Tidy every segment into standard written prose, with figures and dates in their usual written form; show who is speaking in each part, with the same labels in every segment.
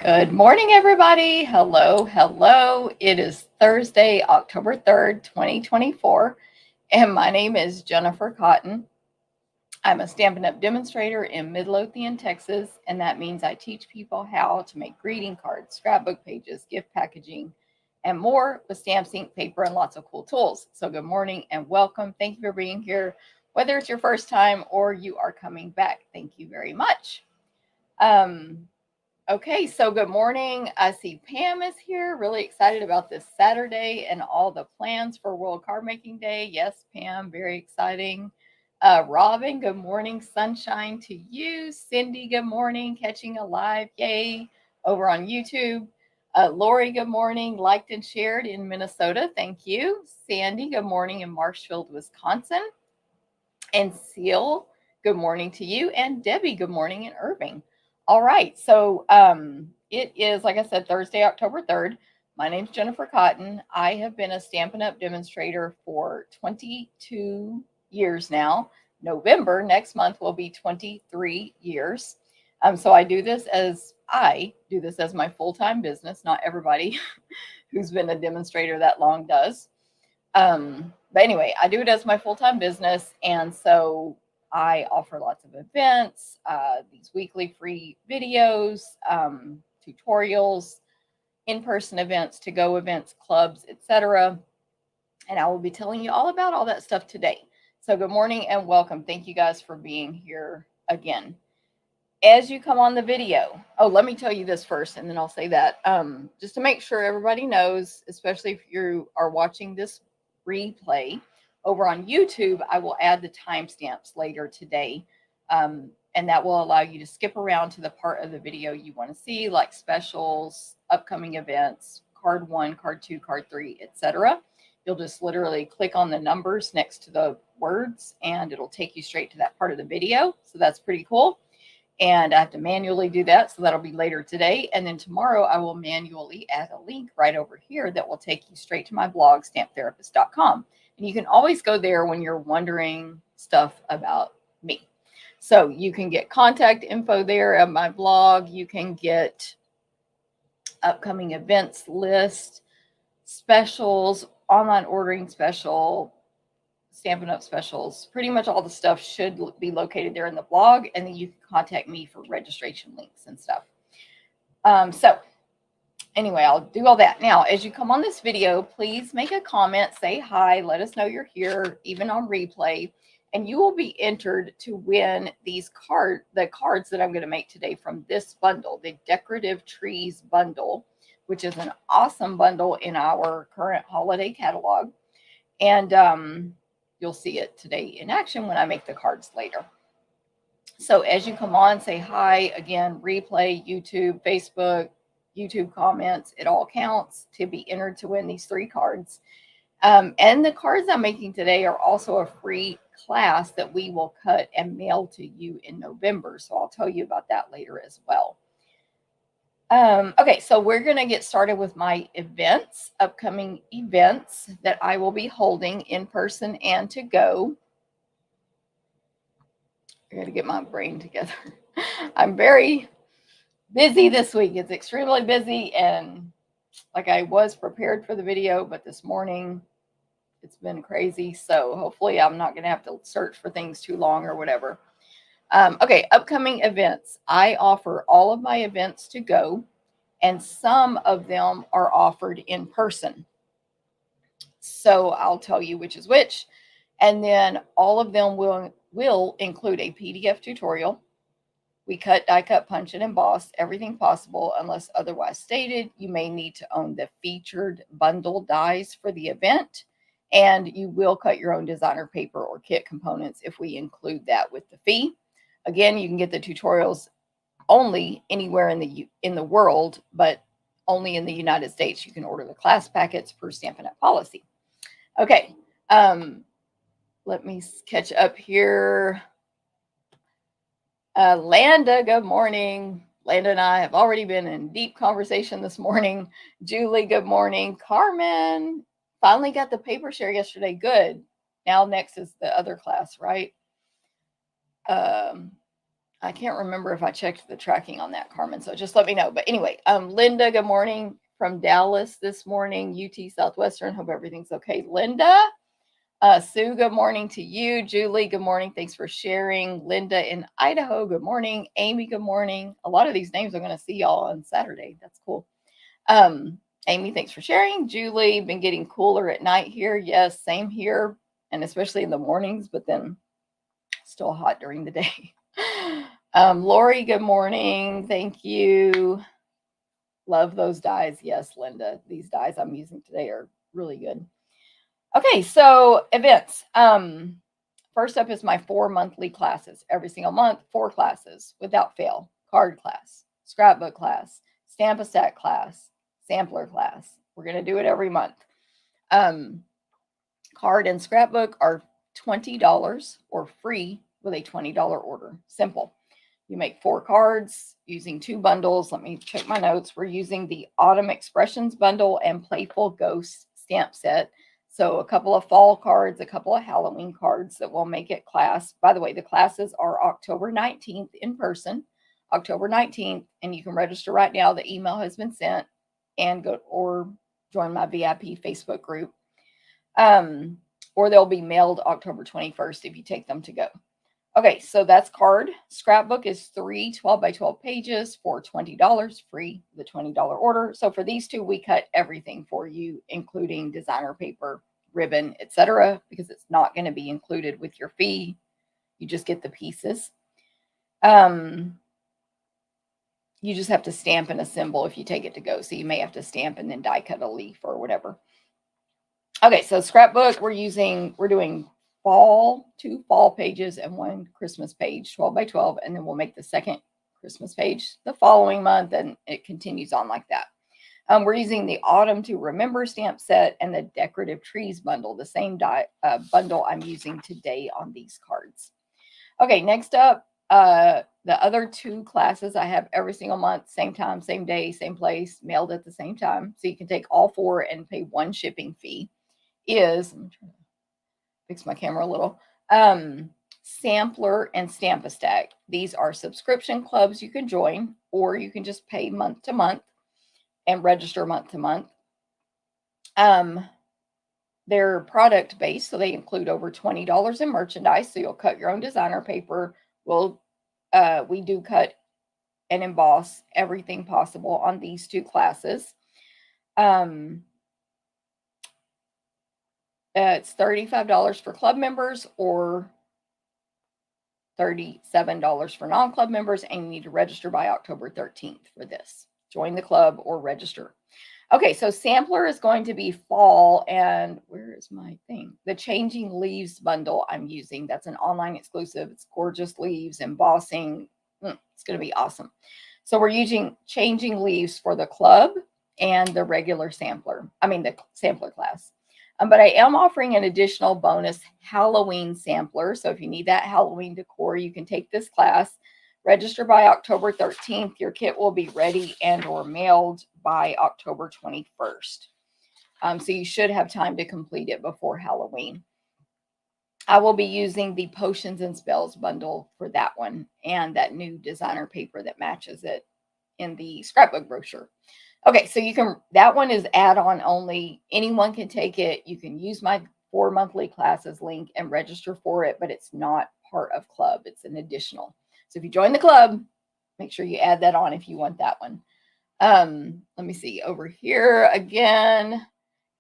Speaker 1: Good morning, everybody. Hello, hello. It is Thursday, October 3rd, 2024, and my name is Jennifer Cotton. I'm a Stampin' Up! Demonstrator in Midlothian, Texas, and that means I teach people how to make greeting cards, scrapbook pages, gift packaging, and more with stamps, ink, paper, and lots of cool tools. So, good morning and welcome. Thank you for being here. Whether it's your first time or you are coming back, thank you very much. Okay, so good morning. I see Pam is here. Really excited about this Saturday and all the plans for World Card Making Day. Yes, Pam, very exciting. Robin, good morning. Sunshine to you. Cindy, good morning. Catching a live, yay, over on YouTube. Lori, good morning. Liked and shared in Minnesota. Thank you. Sandy, good morning in Marshfield, Wisconsin. And Seal, good morning to you. And Debbie, good morning in Irving. All right, so it is, like I said, Thursday, October 3rd. My name's Jennifer Cotton. I have been a Stampin' Up! Demonstrator for 22 years now. November, next month, will be 23 years. So I do this as my full-time business. Not everybody who's been a demonstrator that long does. But anyway, I do it as my full-time business, and so I offer lots of events, these weekly free videos, tutorials, in-person events, to-go events, clubs, etc. And I will be telling you all about all that stuff today. So good morning and welcome. Thank you guys for being here again. As you come on the video, let me tell you this first, and then I'll say that. Just to make sure everybody knows, especially if you are watching this replay over on YouTube, I will add the timestamps later today. And that will allow you to skip around to the part of the video you want to see, like specials, upcoming events, card 1, card 2, card 3, etc. You'll just literally click on the numbers next to the words, and it'll take you straight to that part of the video. So that's pretty cool. And I have to manually do that, so that'll be later today. And then tomorrow I will manually add a link right over here that will take you straight to my blog, stamptherapist.com. And you can always go there when you're wondering stuff about me. So you can get contact info there at my blog. You can get upcoming events list, specials, online ordering special, Stampin' Up! Specials. Pretty much all the stuff should be located there in the blog, and then you can contact me for registration links and stuff. So anyway, I'll do all that. Now, as you come on this video, please make a comment, say hi, let us know you're here, even on replay, and you will be entered to win the cards that I'm going to make today from this bundle, the Decorative Trees Bundle, which is an awesome bundle in our current holiday catalog. And you'll see it today in action when I make the cards later. So as you come on, say hi. Again, replay, YouTube, Facebook, YouTube comments, it all counts to be entered to win these 3 cards. And the cards I'm making today are also a free class that we will cut and mail to you in November. So I'll tell you about that later as well. Okay, so we're going to get started with my events, upcoming events that I will be holding in person and to go. I got to get my brain together. I'm very busy this week. It's extremely busy, and like I was prepared for the video, but this morning it's been crazy. So hopefully I'm not going to have to search for things too long or whatever. Okay, upcoming events. I offer all of my events to go, and some of them are offered in person. So I'll tell you which is which. And then all of them will include a PDF tutorial. We cut, die cut, punch, and emboss everything possible unless otherwise stated. You may need to own the featured bundle dies for the event, and you will cut your own designer paper or kit components if we include that with the fee. Again, you can get the tutorials only anywhere in the world, but only in the United States. You can order the class packets per Stampin' Up! Policy. Okay, let me catch up here. Landa, good morning. Landa and I have already been in deep conversation this morning. Julie, good morning. Carmen, finally got the paper share yesterday. Good. Now next is the other class, right? I can't remember if I checked the tracking on that, Carmen. So just let me know. But anyway, Linda, good morning from Dallas this morning, UT Southwestern. Hope everything's okay. Linda, Sue, good morning to you. Julie, good morning. Thanks for sharing. Linda in Idaho, good morning. Amy, good morning. A lot of these names I'm going to see y'all on Saturday. That's cool. Amy, thanks for sharing. Julie, been getting cooler at night here. Yes, same here. And especially in the mornings, but then still hot during the day. Lori, good morning. Thank you. Love those dies. Yes, Linda, these dies I'm using today are really good. Okay, so events. First up is my 4 monthly classes. Every single month, 4 classes without fail. Card class, scrapbook class, stamp a stack class, sampler class. We're going to do it every month. Card and scrapbook are $20 or free with a $20 order. Simple. You make 4 cards using 2 bundles. Let me check my notes. We're using the Autumn Expressions bundle and Playful Ghosts stamp set. So a couple of fall cards, a couple of Halloween cards that will make it class. By the way, the classes are October 19th in person, October 19th, and you can register right now. The email has been sent, and go or join my VIP Facebook group. Or they'll be mailed October 21st if you take them to go. Okay, so that's card. Scrapbook is 3 12 by 12 pages for $20, free, the $20 order. So for these two, we cut everything for you, including designer paper, ribbon, etc., because it's not going to be included with your fee. You just get the pieces. You just have to stamp and assemble if you take it to go. So you may have to stamp and then die cut a leaf or whatever. Okay, so scrapbook, we're doing fall, 2 fall pages and 1 Christmas page, 12 by 12, and then we'll make the second Christmas page the following month, and it continues on like that. We're using the Autumn to Remember stamp set and the Decorative Trees Bundle, the same bundle I'm using today on these cards. Okay, next up, the other 2 classes I have every single month, same time, same day, same place, mailed at the same time. So you can take all 4 and pay 1 shipping fee. Is, I'm trying to fix my camera a little, Sampler and Stamp a Stack. These are subscription clubs you can join, or you can just pay month to month and register month to month. They're product based, so they include over $20 in merchandise. So you'll cut your own designer paper. We do cut and emboss everything possible on these 2 classes. It's $35 for club members or $37 for non-club members, and you need to register by October 13th for this. Join the club or register. Okay, so sampler is going to be fall, and where is my thing? The Changing Leaves bundle I'm using. That's an online exclusive. It's gorgeous leaves, embossing. It's going to be awesome. So we're using Changing Leaves for the club and the regular sampler. The sampler class. But I am offering an additional bonus Halloween sampler. So if you need that Halloween decor, you can take this class. Register by October 13th. Your kit will be ready and or mailed by October 21st. So you should have time to complete it before Halloween. I will be using the Potions and Spells bundle for that one, and that new designer paper that matches it in the scrapbook brochure. Okay, so that one is add-on only. Anyone can take it. You can use my 4 monthly classes link and register for it, but it's not part of club. It's an additional. So if you join the club, make sure you add that on if you want that one. Let me see over here again.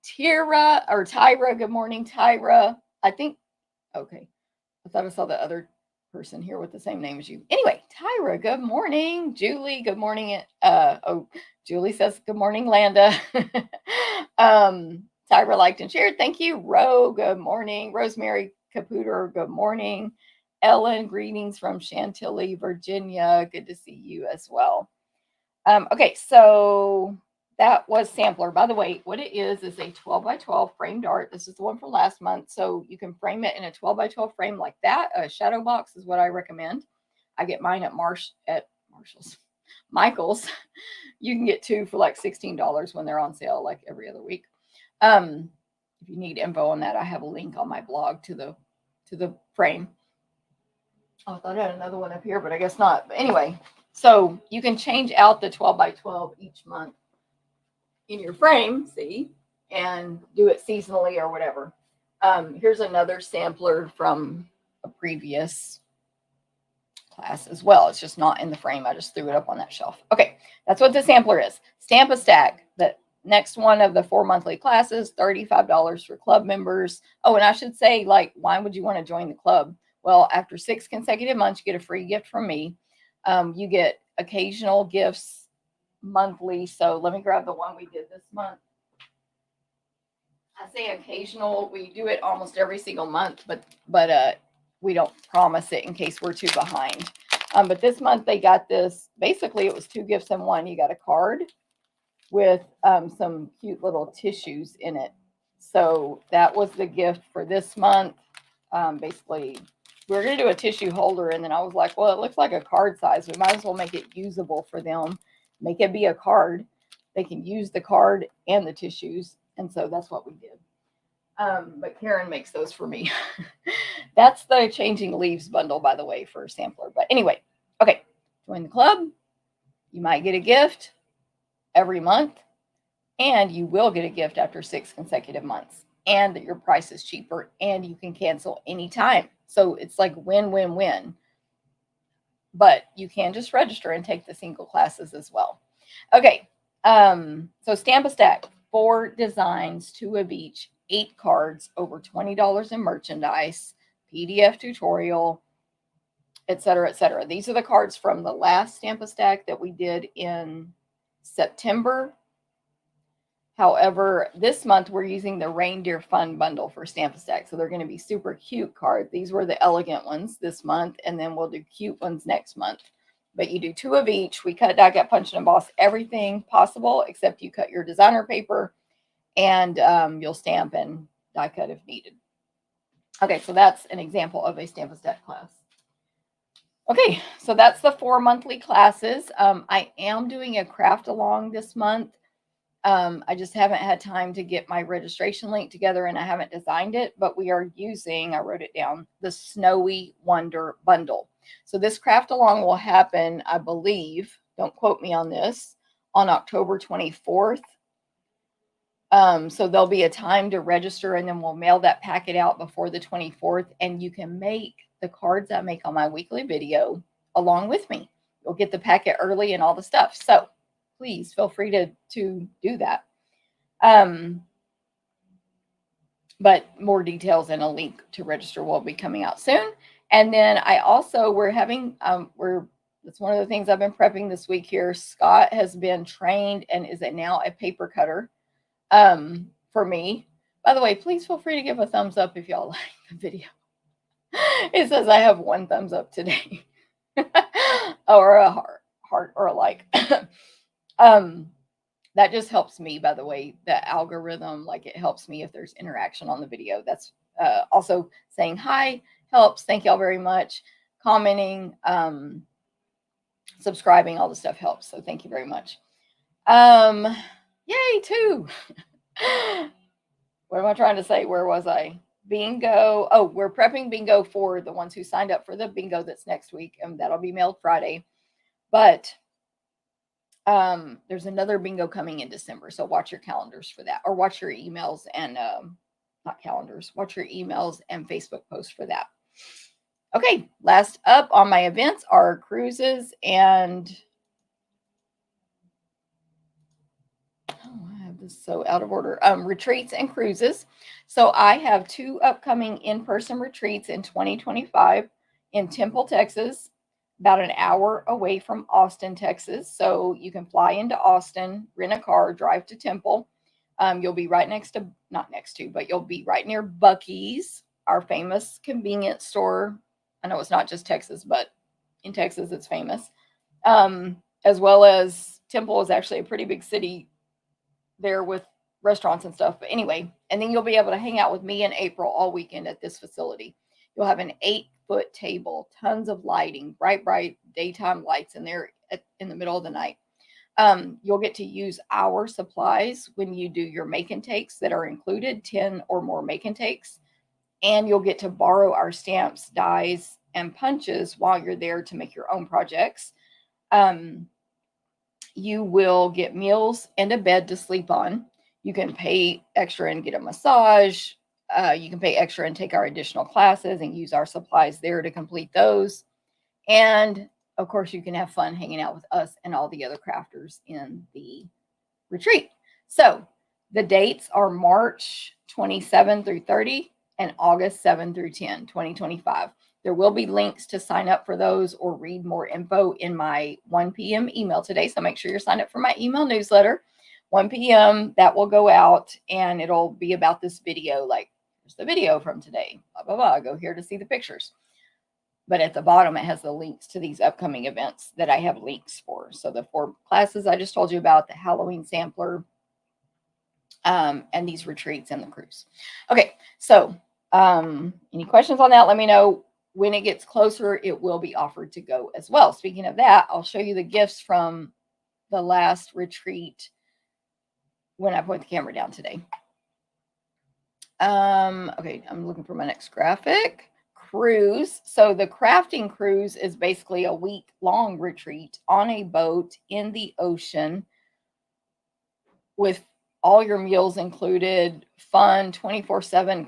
Speaker 1: Tyra, good morning, Tyra. Okay. I thought I saw the other person here with the same name as you. Anyway, Tyra, good morning. Julie, good morning. Julie says good morning, Landa. Tyra liked and shared. Thank you. Ro, good morning. Rosemary Caputer, good morning. Ellen, greetings from Chantilly, Virginia. Good to see you as well. Okay, so that was sampler. By the way, what it is a 12 by 12 framed art. This is the one from last month. So you can frame it in a 12 by 12 frame like that. A shadow box is what I recommend. I get mine at Michael's. You can get 2 for like $16 when they're on sale, like every other week. If you need info on that, I have a link on my blog to the frame. Oh, I thought I had another one up here, but I guess not. But anyway, so you can change out the 12 by 12 each month in your frame, see, and do it seasonally or whatever. Here's another sampler from a previous class as well. It's just not in the frame. I just threw it up on that shelf. Okay, that's what the sampler is. Stamp a Stack. The next one of the 4 monthly classes, $35 for club members. Oh, and I should say, like, why would you want to join the club? Well, after 6 consecutive months, you get a free gift from me. You get occasional gifts monthly. So let me grab the one we did this month. I say occasional. We do it almost every single month, but we don't promise it in case we're too behind. But this month they got this. Basically, it was 2 gifts in one. You got a card with some cute little tissues in it. So that was the gift for this month. Basically, we were going to do a tissue holder, and then I was like, well, it looks like a card size. We might as well make it usable for them. Make it be a card. They can use the card and the tissues. And so that's what we did. But Karen makes those for me. That's the Changing Leaves bundle, by the way, for a sampler. But anyway, okay, join the club. You might get a gift every month, and you will get a gift after 6 consecutive months. And your price is cheaper, and you can cancel anytime. So it's like win, win, win. But you can just register and take the single classes as well. Okay, so Stamp a Stack. 4 designs, 2 of each, 8 cards, over $20 in merchandise, PDF tutorial, etc., etc. These are the cards from the last Stamp a Stack that we did in September. However, this month we're using the Reindeer Fun Bundle for Stamp a Stack. So they're going to be super cute cards. These were the elegant ones this month, and then we'll do cute ones next month. But you do 2 of each. We cut, die, cut, punch, and emboss everything possible, except you cut your designer paper, and you'll stamp and die cut if needed. Okay, so that's an example of a Stamp a Stack class. Okay, so that's the 4 monthly classes. I am doing a craft along this month. I just haven't had time to get my registration link together, and I haven't designed it, but we are using, I wrote it down, the Snowy Wonder Bundle. So this craft along will happen, I believe, don't quote me on this, on October 24th. So there'll be a time to register, and then we'll mail that packet out before the 24th, and you can make the cards I make on my weekly video along with me. You'll get the packet early and all the stuff. So please feel free to do that. But more details and a link to register will be coming out soon. And then I also, we're having, that's one of the things I've been prepping this week here. Scott has been trained and is now a paper cutter for me. By the way, please feel free to give a thumbs up if y'all like the video. It says I have 1 thumbs up today. Or a heart or a like. That just helps me, by the way, the algorithm, like it helps me if there's interaction on the video. That's also saying hi helps. Thank y'all very much. Commenting, subscribing, all the stuff helps. So thank you very much. Yay, 2. What am I trying to say? Where was I? Bingo. Oh, we're prepping bingo for the ones who signed up for the bingo that's next week, and that'll be mailed Friday. But there's another bingo coming in December, so watch your calendars for that, or watch your emails and not calendars, watch your emails and Facebook posts for that. Okay, last up on my events are cruises and I have this so out of order. Retreats and cruises. So I have 2 upcoming in-person retreats in 2025 in Temple, Texas, about an hour away from Austin, Texas. So you can fly into Austin, rent a car, drive to Temple. You'll be right next to, not next to, but you'll be right near Buc-ee's, our famous convenience store. I know it's not just Texas, but in Texas it's famous. As well as Temple is actually a pretty big city there with restaurants and stuff. But anyway, and then you'll be able to hang out with me in April all weekend at this facility. You'll have an 8-foot table, tons of lighting, bright daytime lights in there in the middle of the night. You'll get to use our supplies when you do your make and takes that are included, 10 or more make and takes. And you'll get to borrow our stamps, dies, and punches while you're there to make your own projects. You will get meals and a bed to sleep on. You can pay extra and get a massage. You can pay extra and take our additional classes and use our supplies there to complete those. And of course, you can have fun hanging out with us and all the other crafters in the retreat. So the dates are March 27 through 30 and August 7 through 10, 2025. There will be links to sign up for those or read more info in my 1 p.m. email today. So make sure you're signed up for my email newsletter. 1 p.m. that will go out, and it'll be about this video. Like, here's the video from today. Blah, blah, blah. Go here to see the pictures. But at the bottom, it has the links to these upcoming events that I have links for. So the 4 classes I just told you about, the Halloween sampler, and these retreats and the cruise. Okay, so any questions on that, let me know. When it gets closer, it will be offered to go as well. Speaking of that, I'll show you the gifts from the last retreat when I point the camera down today. Okay, I'm looking for my next graphic. Cruise. So the crafting cruise is basically a week-long retreat on a boat in the ocean with all your meals included, fun, 24/7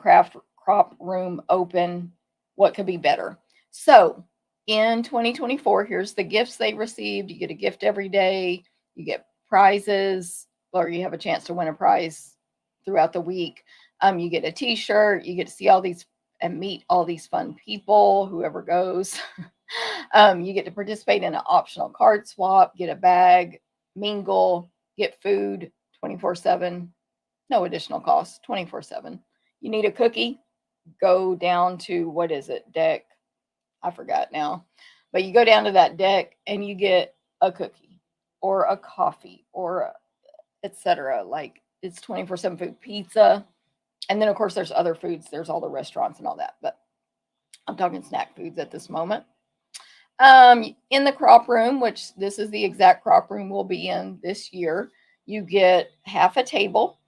Speaker 1: crop room open. What could be better? So in 2024, here's the gifts they received. You get a gift every day. You get prizes, or you have a chance to win a prize throughout the week. You get a t-shirt. You get to see all these and meet all these fun people, whoever goes. You get to participate in an optional card swap, get a bag, mingle, get food 24/7. No additional cost, 24/7. You need a cookie, go down to, what is it, deck? I forgot now. But you go down to that deck and you get a cookie or a coffee or etc. Like, it's 24/7 food, pizza. And then, of course, there's other foods. There's all the restaurants and all that. But I'm talking snack foods at this moment. In the crop room, which this is the exact crop room we'll be in this year, you get half a table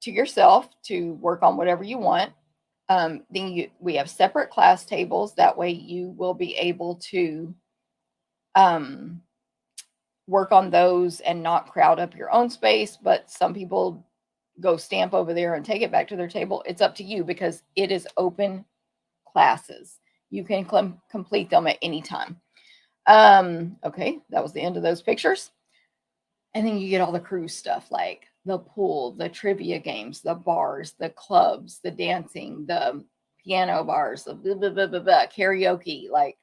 Speaker 1: to yourself to work on whatever you want. We have separate class tables. That way you will be able to work on those and not crowd up your own space. But some people go stamp over there and take it back to their table. It's up to you because it is open classes. You can complete them at any time. Okay, that was the end of those pictures. And then you get all the cruise stuff, like the pool, the trivia games, the bars, the clubs, the dancing, the piano bars, the blah, blah, blah, blah, blah, karaoke. Like,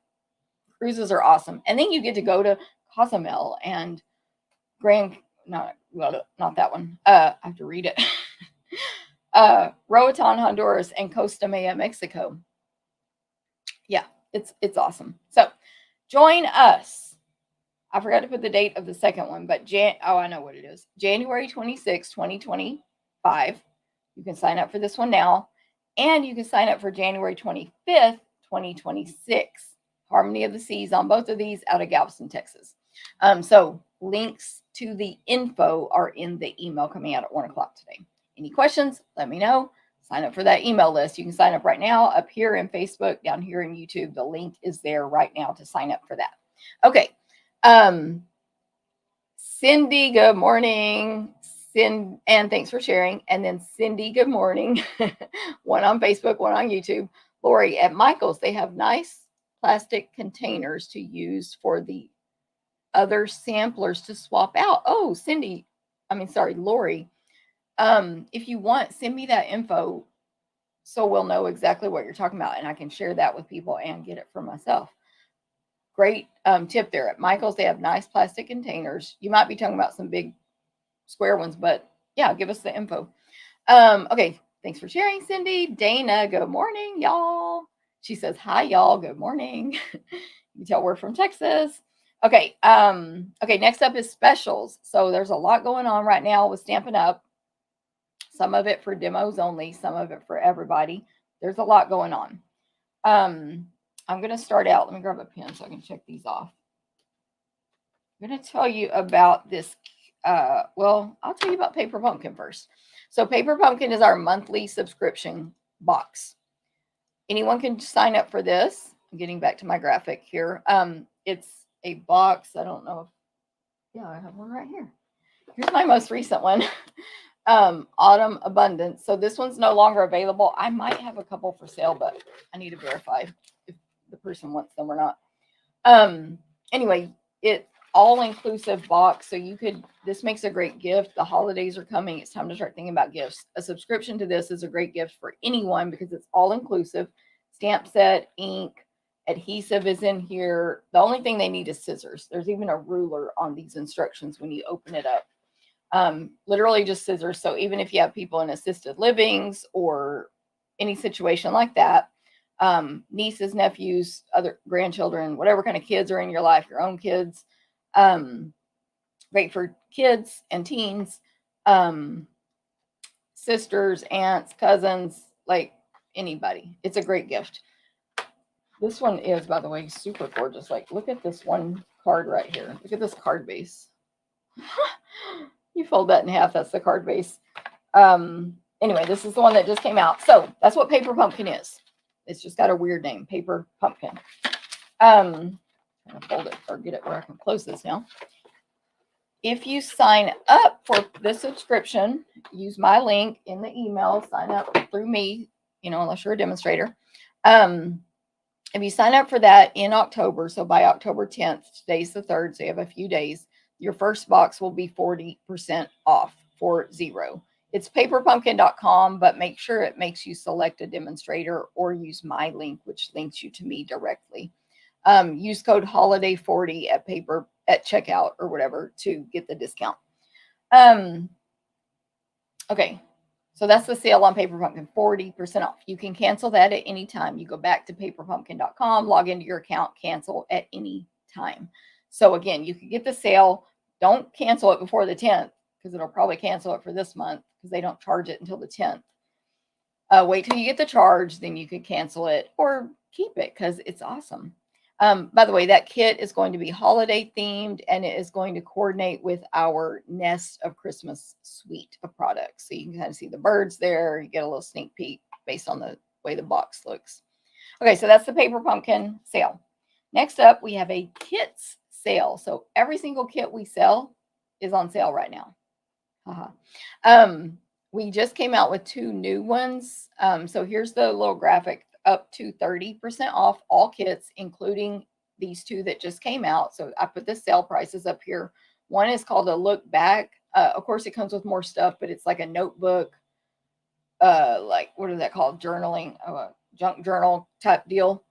Speaker 1: cruises are awesome. And then you get to go to Cozumel and not that one. I have to read it. Roatan, Honduras, and Costa Maya, Mexico. Yeah, it's awesome. So join us. I forgot to put the date of the second one, but I know what it is. January 26, 2025. You can sign up for this one now. And you can sign up for January 25th, 2026. Harmony of the Seas on both of these out of Galveston, Texas. So links to the info are in the email coming out at 1 o'clock today. Any questions? Let me know. Sign up for that email list. You can sign up right now up here in Facebook, down here in YouTube. The link is there right now to sign up for that. Okay. Cindy, good morning. And thanks for sharing. And then Cindy, good morning. One on Facebook, one on YouTube. Lori, at Michael's, they have nice plastic containers to use for the other samplers to swap out. Oh, Lori. If you want, send me that info so we'll know exactly what you're talking about and I can share that with people and get it for myself. Great tip there. At Michael's, they have nice plastic containers. You might be talking about some big square ones, but yeah, give us the info. Okay, thanks for sharing, Cindy. Dana, good morning, y'all. She says, hi, y'all. Good morning. You can tell we're from Texas. Okay, next up is specials. So there's a lot going on right now with Stampin' Up. Some of it for demos only, some of it for everybody. There's a lot going on. I'm going to start out. Let me grab a pen so I can check these off. I'm going to tell you about this. I'll tell you about Paper Pumpkin first. So Paper Pumpkin is our monthly subscription box. Anyone can sign up for this. getting back to my graphic here. It's a box. I don't know if, yeah, I have one right here. Here's my most recent one. Autumn Abundance. So this one's no longer available. I might have a couple for sale, but I need to verify if the person wants them or not. Anyway, it all-inclusive box. So you could, this makes a great gift. The holidays are coming. It's time to start thinking about gifts. A subscription to this is a great gift for anyone because it's all-inclusive. Stamp set, ink, adhesive is in here. The only thing they need is scissors. There's even a ruler on these instructions when you open it up. Literally just scissors. So even if you have people in assisted livings or any situation like that, nieces, nephews, other grandchildren, whatever kind of kids are in your life, your own kids, great for kids and teens, sisters, aunts, cousins, like anybody. It's a great gift. This one is, by the way, super gorgeous. Like, look at this one card right here. Look at this card base. You fold that in half, that's the card base. Anyway, this is the one that just came out. So that's what Paper Pumpkin is. It's just got a weird name, Paper Pumpkin. I'm gonna fold it or get it where I can close this now. If you sign up for the subscription, use my link in the email, sign up through me, unless you're a demonstrator. If you sign up for that in October, so by October 10th, today's the 3rd, so you have a few days, your first box will be 40% off, 40. It's paperpumpkin.com, but make sure it makes you select a demonstrator or use my link, which links you to me directly. Use code holiday40 at checkout or whatever to get the discount. Okay. So that's the sale on Paper Pumpkin, 40% off. You can cancel that at any time. You go back to paperpumpkin.com, log into your account, cancel at any time. So again, you can get the sale. Don't cancel it before the 10th because it'll probably cancel it for this month because they don't charge it until the 10th. Wait till you get the charge, then you can cancel it or keep it because it's awesome. By the way, that kit is going to be holiday themed and it is going to coordinate with our Nest of Christmas suite of products. So you can kind of see the birds there. You get a little sneak peek based on the way the box looks. Okay, so that's the Paper Pumpkin sale. Next up, we have a kits sale. So every single kit we sell is on sale right now. We just came out with 2 new ones. So here's the little graphic. Up to 30% off all kits, including these 2 that just came out. So I put the sale prices up here. One is called a look back. Of course, it comes with more stuff, but it's like a notebook, like what is that called? Journaling, junk journal type deal.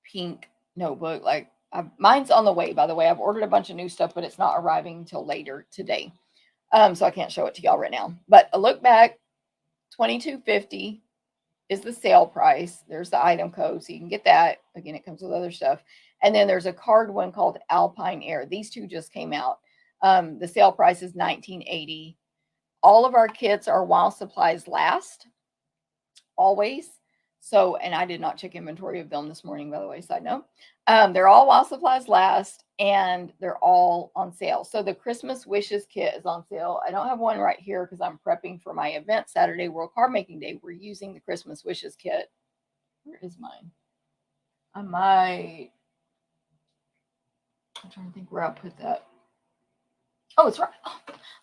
Speaker 1: Pink notebook. Like mine's on the way, by the way. I've ordered a bunch of new stuff, but it's not arriving until later today. So I can't show it to y'all right now. But a look back, $22.50. Is the sale price. There's the item code, so you can get that. Again, it comes with other stuff. And then there's a card one called Alpine Air. These 2 just came out. The sale price is $19.80. All of our kits are while supplies last, always. So, and I did not check inventory of them this morning, by the way, side note. They're all while supplies last, and they're all on sale. So the Christmas Wishes kit is on sale. I don't have one right here because I'm prepping for my event Saturday, World Card Making Day. We're using the Christmas Wishes kit. Where is mine? I'm trying to think where I put that. Oh, it's right. Oh,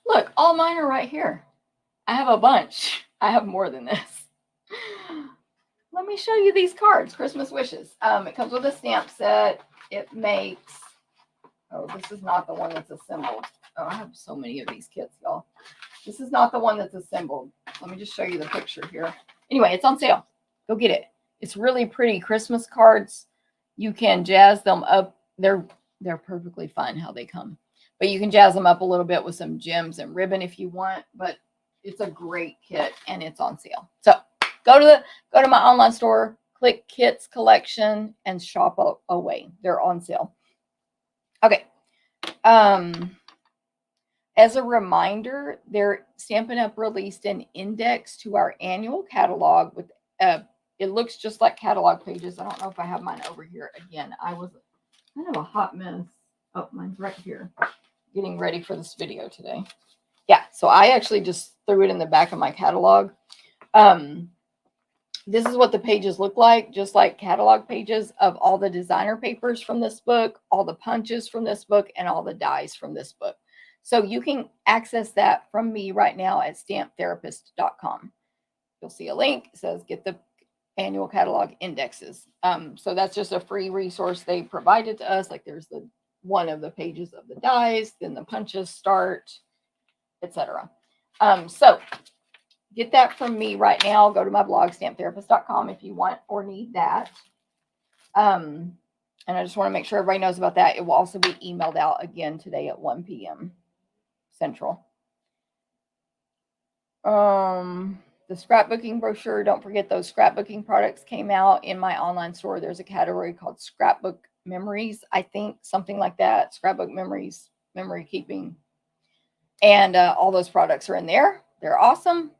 Speaker 1: look, all mine are right here. I have a bunch. I have more than this. Let me show you these cards, Christmas Wishes. It comes with a stamp set. It makes, oh, this is not the one that's assembled. Oh, I have so many of these kits, y'all. This is not the one that's assembled. Let me just show you the picture here. Anyway, it's on sale. Go get it. It's really pretty Christmas cards. You can jazz them up. They're perfectly fine how they come. But you can jazz them up a little bit with some gems and ribbon if you want. But it's a great kit and it's on sale. So go to my online store, click Kits Collection, and shop away. They're on sale. Okay. As a reminder, Stampin' Up released an index to our annual catalog with it looks just like catalog pages. I don't know if I have mine over here again. I was kind of a hot mess. Oh, mine's right here. Getting ready for this video today. Yeah, so I actually just threw it in the back of my catalog. This is what the pages look like, just like catalog pages of all the designer papers from this book, all the punches from this book, and all the dies from this book. So you can access that from me right now at stamptherapist.com. You'll see a link. It says get the annual catalog indexes. So that's just a free resource they provided to us. Like there's the one of the pages of the dies, then the punches start, etc. So get that from me right now. Go to my blog, stamptherapist.com, if you want or need that. And I just want to make sure everybody knows about that. It will also be emailed out again today at 1 p.m. Central. The scrapbooking brochure, don't forget those scrapbooking products came out in my online store. There's a category called scrapbook memories, I think, something like that. Scrapbook memories, memory keeping. And all those products are in there. They're awesome.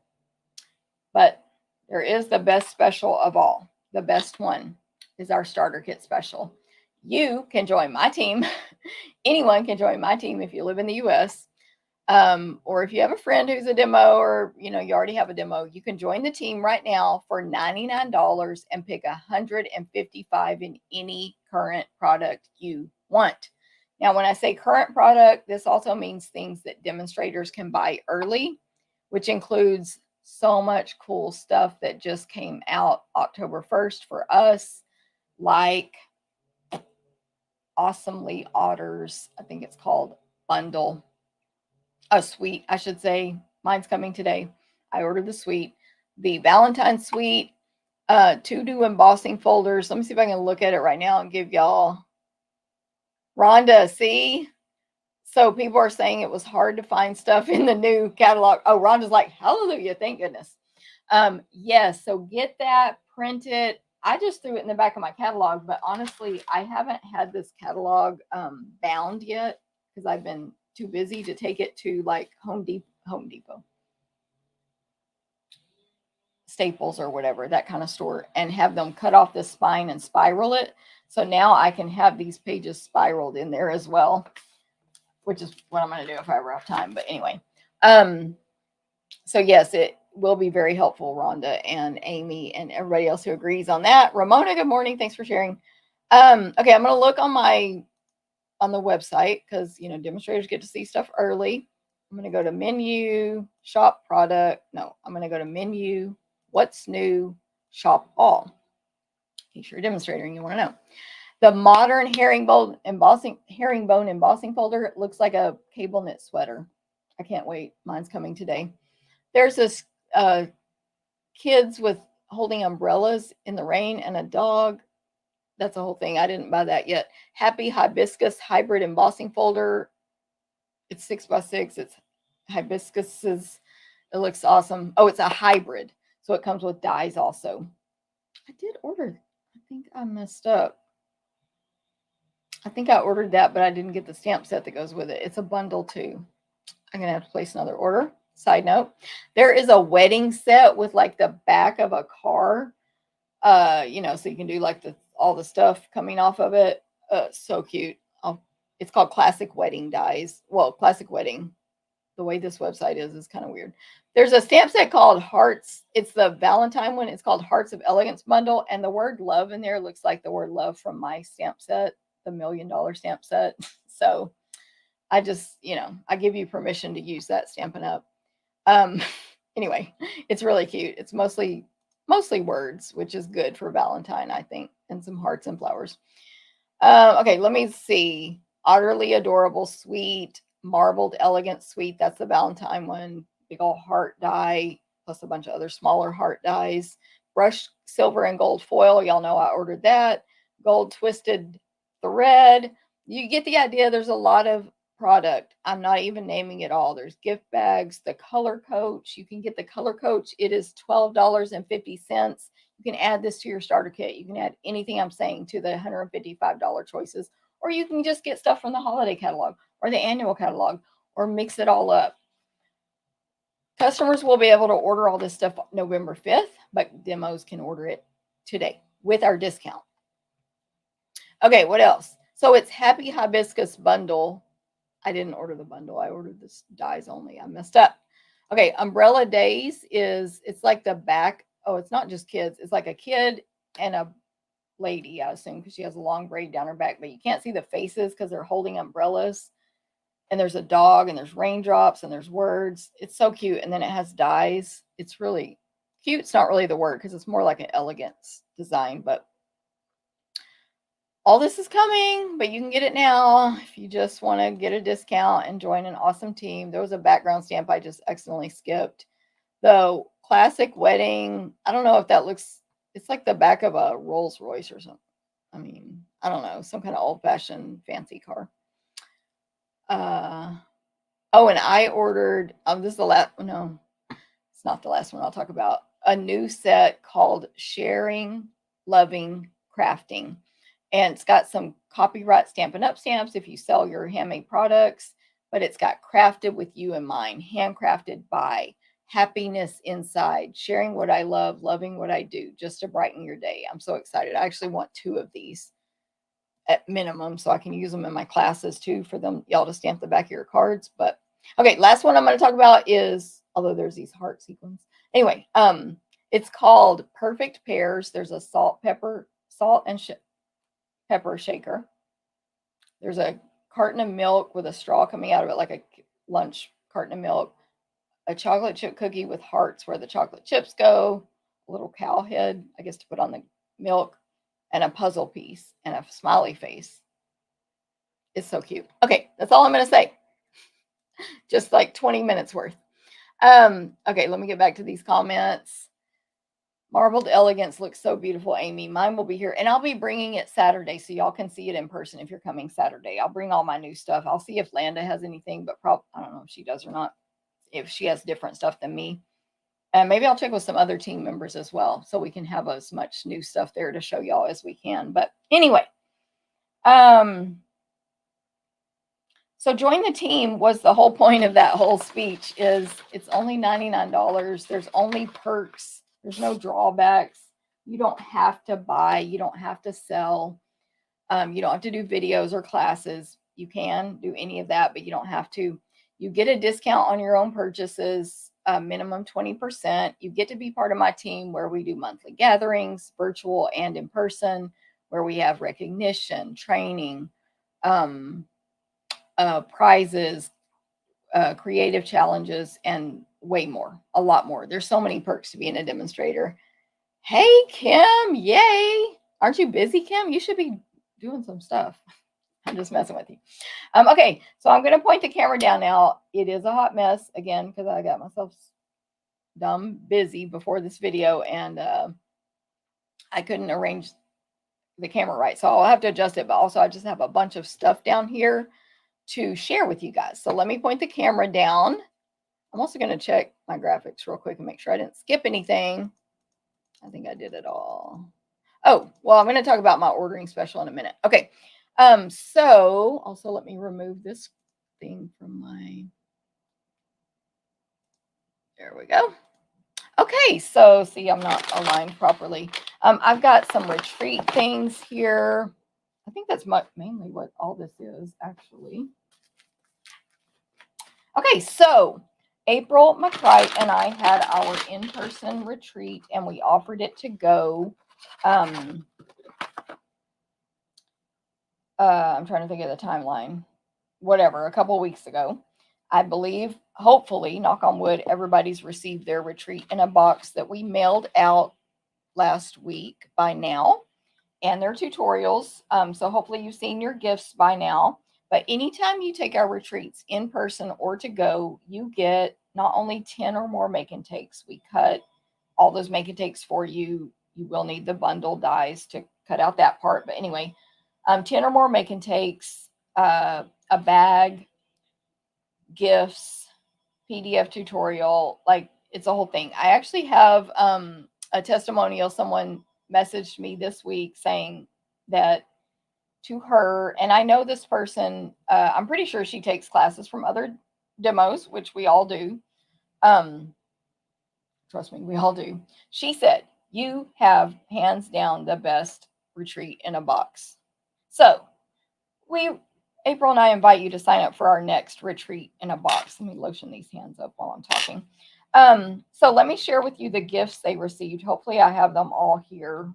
Speaker 1: But there is the best special of all. The best one is our starter kit special. You can join my team. Anyone can join my team if you live in the US. Or if you have a friend who's a demo, or you already have a demo, you can join the team right now for $99 and pick 155 in any current product you want. Now, when I say current product, this also means things that demonstrators can buy early, which includes so much cool stuff that just came out October 1st for us, like Awesomely Otters, I think it's called, bundle. A suite, I should say. Mine's coming today. I ordered the suite. The Valentine suite, 2 new embossing folders. Let me see if I can look at it right now and give y'all. Rhonda, see? So people are saying it was hard to find stuff in the new catalog. Oh, Rhonda's like, hallelujah, thank goodness. Yes, so get that, print it. I just threw it in the back of my catalog, but honestly, I haven't had this catalog bound yet because I've been too busy to take it to like Home Depot, Staples or whatever, that kind of store, and have them cut off the spine and spiral it. So now I can have these pages spiraled in there as well, which is what I'm going to do if I ever have time. But anyway, so yes, it will be very helpful, Rhonda and Amy and everybody else who agrees on that. Ramona, good morning. Thanks for sharing. Okay, I'm going to look on the website because demonstrators get to see stuff early. I'm going to go to menu, shop product. No, I'm going to go to menu, what's new, shop all. In case you're a demonstrator and you want to know. The modern herringbone embossing folder looks like a cable knit sweater. I can't wait. Mine's coming today. There's this kids with holding umbrellas in the rain and a dog. That's the whole thing. I didn't buy that yet. Happy Hibiscus hybrid embossing folder. It's 6x6. It's hibiscuses. It looks awesome. Oh, it's a hybrid. So it comes with dies also. I did order. I think I messed up. I think I ordered that, but I didn't get the stamp set that goes with it. It's a bundle too. I'm going to have to place another order. Side note, there is a wedding set with like the back of a car. So you can do like all the stuff coming off of it. So cute. It's called Classic Wedding Dies. Well, Classic Wedding. The way this website is kind of weird. There's a stamp set called Hearts. It's the Valentine one. It's called Hearts of Elegance Bundle. And the word love in there looks like the word love from my stamp set, the $1 million stamp set. So I just, I give you permission to use that Stampin' Up. Anyway, it's really cute. It's mostly words, which is good for Valentine, I think, and some hearts and flowers. Okay, let me see. Utterly Adorable Sweet, Marbled Elegant Sweet. That's the Valentine one. Big old heart die, plus a bunch of other smaller heart dies. Brushed silver and gold foil. Y'all know I ordered that. Gold twisted thread. You get the idea. There's a lot of product. I'm not even naming it all. There's gift bags, the color coach. You can get the color coach. It is $12.50. You can add this to your starter kit. You can add anything I'm saying to the $155 choices, or you can just get stuff from the holiday catalog or the annual catalog, or mix it all up. Customers will be able to order all this stuff November 5th, but demos can order it today with our discount. Okay, what else? So it's Happy Hibiscus Bundle. I didn't order the bundle. I ordered this dies only. I messed up. Okay, Umbrella Days it's like the back oh, it's not just kids. It's like a kid and a lady, I assume, because she has a long braid down her back, but you can't see the faces because they're holding umbrellas. And there's a dog and there's raindrops and there's words. It's so cute. And then it has dies. It's really cute. It's not really the word because it's more like an elegance design, but all this is coming, but you can get it now if you just want to get a discount and join an awesome team. There was a background stamp I just accidentally skipped. The classic wedding, I don't know if that looks, it's like the back of a Rolls Royce or something. I mean, I don't know, some kind of old-fashioned fancy car. Oh, and I ordered, this is the last, no, it's not the last one I'll talk about. A new set called Sharing, Loving, Crafting. And it's got some copyright Stampin' Up stamps if you sell your handmade products, but it's got crafted with you in mind, handcrafted by, happiness inside, sharing what I love, loving what I do, just to brighten your day. I'm so excited. I actually want 2 of these at minimum so I can use them in my classes too for them y'all to stamp the back of your cards. But okay, last one I'm going to talk about is, although there's these heart sequins. Anyway, it's called Perfect Pairs. There's a salt and pepper shaker. There's a carton of milk with a straw coming out of it, like a lunch carton of milk. A chocolate chip cookie with hearts where the chocolate chips go. A little cow head, I guess, to put on the milk. And a puzzle piece and a smiley face. It's so cute. Okay, that's all I'm going to say. Just like 20 minutes worth. Okay, let me get back to these comments. Marbled Elegance looks so beautiful, Amy. Mine will be here. And I'll be bringing it Saturday so y'all can see it in person if you're coming Saturday. I'll bring all my new stuff. I'll see if Landa has anything, but I don't know if she does or not. If she has different stuff than me. And maybe I'll check with some other team members as well so we can have as much new stuff there to show y'all as we can. But anyway, so join the team was the whole point of that whole speech. Is it's only $99. There's only perks. There's no drawbacks. You don't have to buy. You don't have to sell. You don't have to do videos or classes. You can do any of that, but you don't have to. You get a discount on your own purchases. Minimum 20%. You get to be part of my team where we do monthly gatherings, virtual and in person, where we have recognition, training, prizes, creative challenges, and way more, a lot more. There's so many perks to being a demonstrator. Hey, Kim, yay. Aren't you busy, Kim? You should be doing some stuff. I'm just messing with you. Okay, so I'm going to point the camera down now. It is a hot mess, again, because I got myself dumb busy before this video, and I couldn't arrange the camera right. So I'll have to adjust it, but also I just have a bunch of stuff down here to share with you guys. So let me point the camera down. I'm also going to check my graphics real quick and make sure I didn't skip anything. I think I did it all. Oh, well, I'm going to talk about my ordering special in a minute. Okay. So also let me remove this thing from my, there we go. Okay, so see, I'm not aligned properly. I've got some retreat things here. I think that's mainly what all this is, actually. Okay, so April McCright and I had our in-person retreat, and we offered it to go. I'm trying to think of the timeline. Whatever, a couple weeks ago. I believe, hopefully, knock on wood, everybody's received their retreat in a box that we mailed out last week by now. And their tutorials. So hopefully you've seen your gifts by now. But anytime you take our retreats in person or to go, you get not only 10 or more make and takes. We cut all those make and takes for you. You will need the bundle dies to cut out that part. But anyway, 10 or more make and takes, a bag, gifts, PDF tutorial, like it's a whole thing. I actually have a testimonial. Someone messaged me this week saying that to her, and I know this person, I'm pretty sure she takes classes from other demos, which we all do. Trust me, we all do. She said, you have hands down the best retreat in a box. So April and I invite you to sign up for our next retreat in a box. Let me lotion these hands up while I'm talking. So let me share with you the gifts they received. Hopefully I have them all here.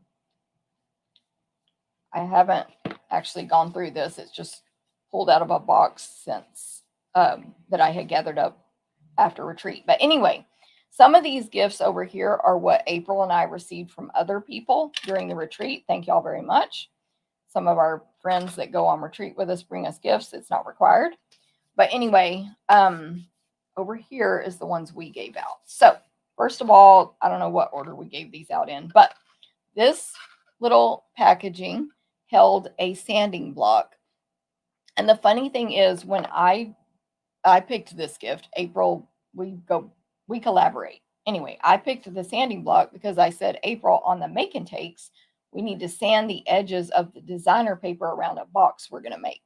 Speaker 1: I haven't actually gone through this. It's just pulled out of a box since that I had gathered up after retreat. But anyway, some of these gifts over here are what April and I received from other people during the retreat. Thank y'all very much. Some of our friends that go on retreat with us bring us gifts. It's not required. But anyway, over here is the ones we gave out. So first of all, I don't know what order we gave these out in, but this little packaging held a sanding block. And the funny thing is, when I picked this gift, April, we collaborate. Anyway, I picked the sanding block because I said, April, on the make and takes, we need to sand the edges of the designer paper around a box we're going to make.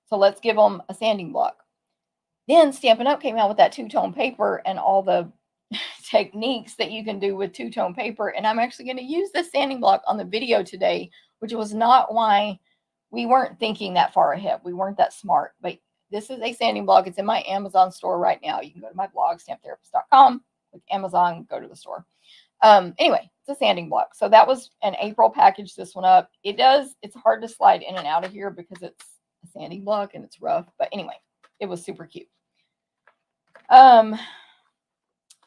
Speaker 1: So let's give them a sanding block. Then Stampin' Up came out with that two-tone paper and all the techniques that you can do with two-tone paper. And I'm actually going to use this sanding block on the video today, which was not why we weren't thinking that far ahead. We weren't that smart. But this is a sanding block. It's in my Amazon store right now. You can go to my blog, stamptherapist.com, click Amazon, go to the store. Anyway, it's a sanding block. So that was an April packaged this one up. It's hard to slide in and out of here because it's a sanding block and it's rough. But anyway, it was super cute.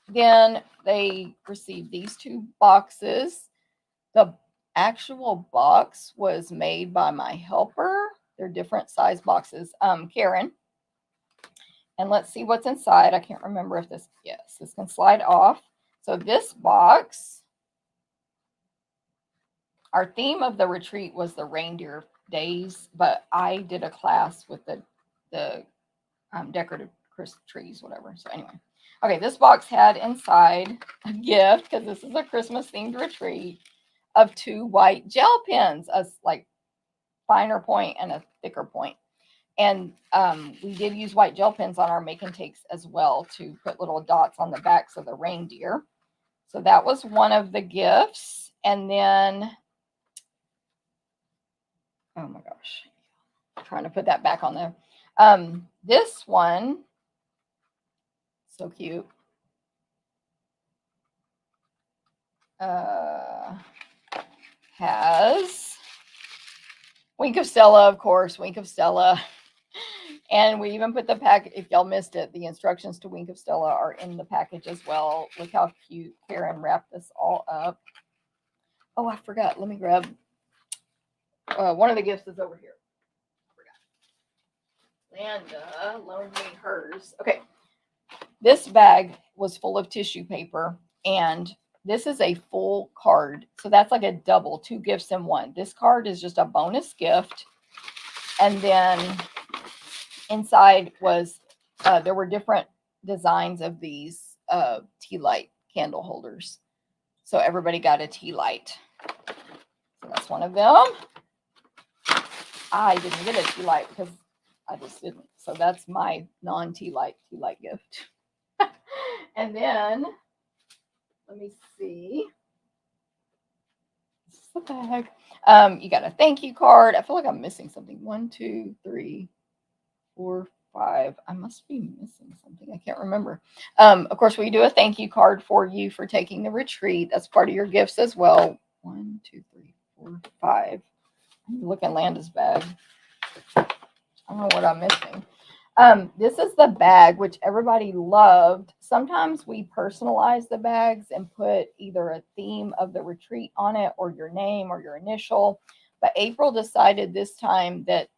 Speaker 1: Then they received these two boxes. The actual box was made by my helper. They're different size boxes, Karen. And let's see what's inside. I can't remember if this can slide off. So this box, our theme of the retreat was the reindeer days, but I did a class with the decorative trees, whatever. So anyway, okay, this box had inside a gift, because this is a Christmas themed retreat, of 2 white gel pens, a like finer point and a thicker point. And we did use white gel pens on our make and takes as well to put little dots on the backs of the reindeer. So that was one of the gifts. And then, oh my gosh, I'm trying to put that back on there. This one, so cute. Has Wink of Stella, of course, Wink of Stella. And we even put the pack, if y'all missed it, the instructions to Wink of Stella are in the package as well. Look how cute Karen wrapped this all up. Oh, I forgot. Let me grab one of the gifts is over here. I forgot. Landa loaned me hers. Okay. This bag was full of tissue paper, and this is a full card. So that's like a double, 2 gifts in one. This card is just a bonus gift. And then inside was, there were different designs of these tea light candle holders. So everybody got a tea light. So that's one of them. I didn't get a tea light because I just didn't. So that's my non-tea light gift. And then, let me see. This is the bag. You got a thank you card. I feel like I'm missing something. 1, 2, 3, 4, 5. I must be missing something. I can't remember. Of course, we do a thank you card for you for taking the retreat. That's part of your gifts as well. 1, 2, 3, 4, 5. I'm looking Landa's bag. I don't know what I'm missing. This is the bag, which everybody loved. Sometimes we personalize the bags and put either a theme of the retreat on it or your name or your initial. But April decided this time that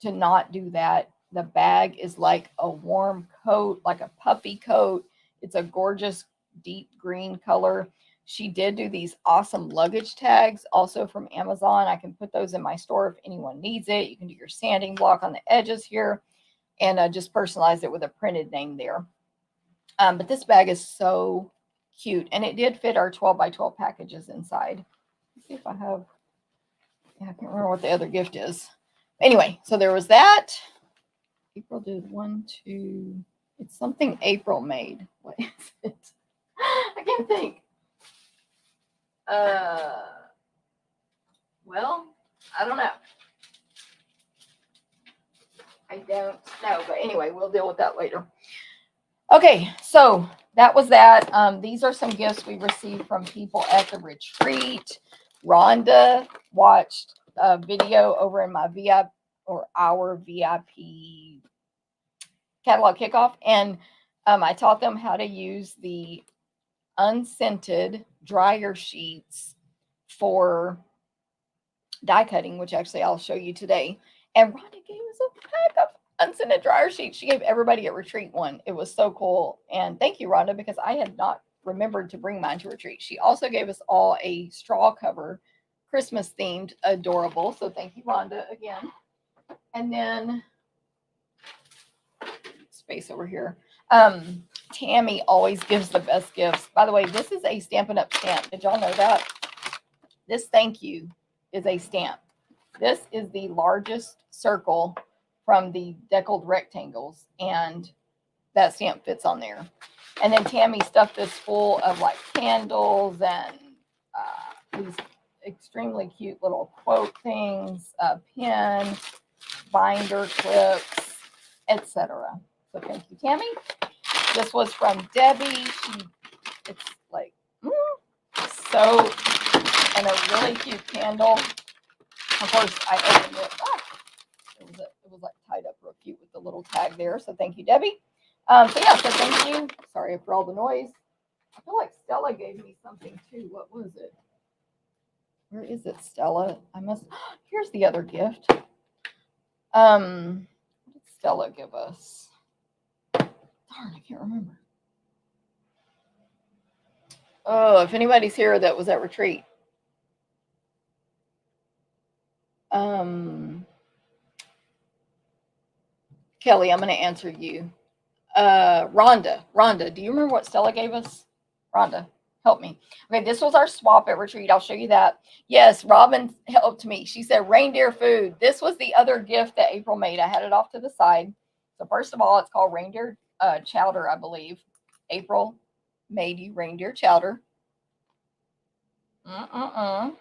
Speaker 1: to not do that. The bag is like a warm coat, like a puffy coat. It's a gorgeous deep green color. She did do these awesome luggage tags also from Amazon. I can put those in my store if anyone needs it. You can do your sanding block on the edges here and just personalize it with a printed name there. But this bag is so cute, and it did fit our 12 by 12 packages inside. Let's see if I have, I can't remember what the other gift is. Anyway, so there was that. April did 1, 2, it's something April made. What is it? I can't think. Well, I don't know. I don't know, but anyway, we'll deal with that later. Okay, so that was that. These are some gifts we received from people at the retreat. Rhonda watched a video over in my VIP or our VIP catalog kickoff, and I taught them how to use the unscented dryer sheets for die cutting, which actually I'll show you today. And Rhonda gave us a pack of unscented dryer sheets. She gave everybody at retreat one. It was so cool. And thank you, Rhonda, because I had not remembered to bring mine to retreat. She also gave us all a straw cover, Christmas themed, adorable. So thank you, Rhonda, again. And then space over here. Tammy always gives the best gifts. By the way, this is a Stampin' Up stamp. Did y'all know that? This thank you is a stamp. This is the largest circle from the deckled rectangles, and that stamp fits on there. And then Tammy stuffed this full of like candles and these extremely cute little quote things, pen, binder clips, etc. So thank you, Tammy. This was from Debbie. It's like so, and a really cute candle. Of course, I opened it. It was like tied up real cute with the little tag there. So thank you, Debbie. So yeah, so thank you. Sorry for all the noise. I feel like Stella gave me something too. What was it? Where is it, Stella? Here's the other gift. What did Stella give us? Darn, I can't remember. Oh, if anybody's here that was at retreat. Kelly, I'm going to answer you. Rhonda, do you remember what Stella gave us? Rhonda, help me. Okay, this was our swap at retreat. I'll show you that. Yes, Robin helped me. She said reindeer food. This was the other gift that April made. I had it off to the side. So first of all, it's called reindeer chowder, I believe. April made you reindeer chowder. I'm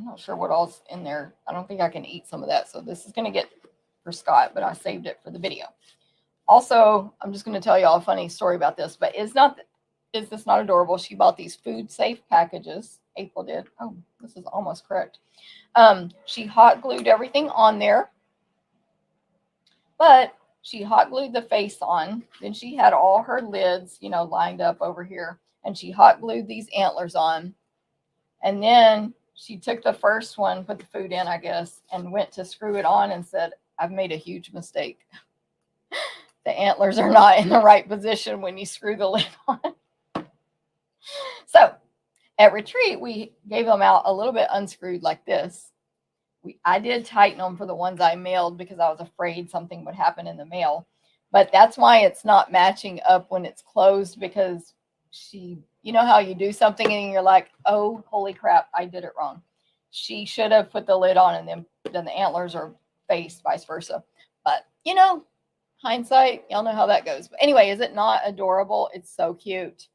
Speaker 1: not sure what all's in there. I don't think I can eat some of that. So this is going to get for Scott, but I saved it for the video. Also, I'm just going to tell you all a funny story about this, but is this not adorable? She bought these food safe packages. April did. Oh, this is almost correct. She hot glued everything on there, but she hot glued the face on. Then she had all her lids, lined up over here, and she hot glued these antlers on. And then she took the first one, put the food in, I guess, and went to screw it on and said, I've made a huge mistake. The antlers are not in the right position when you screw the lid on. So at retreat, we gave them out a little bit unscrewed like this. I did tighten them for the ones I mailed because I was afraid something would happen in the mail. But that's why it's not matching up when it's closed, because you know how you do something and you're like, oh, holy crap, I did it wrong. She should have put the lid on and then the antlers are faced, vice versa. But, hindsight, y'all know how that goes. But anyway, is it not adorable? It's so cute.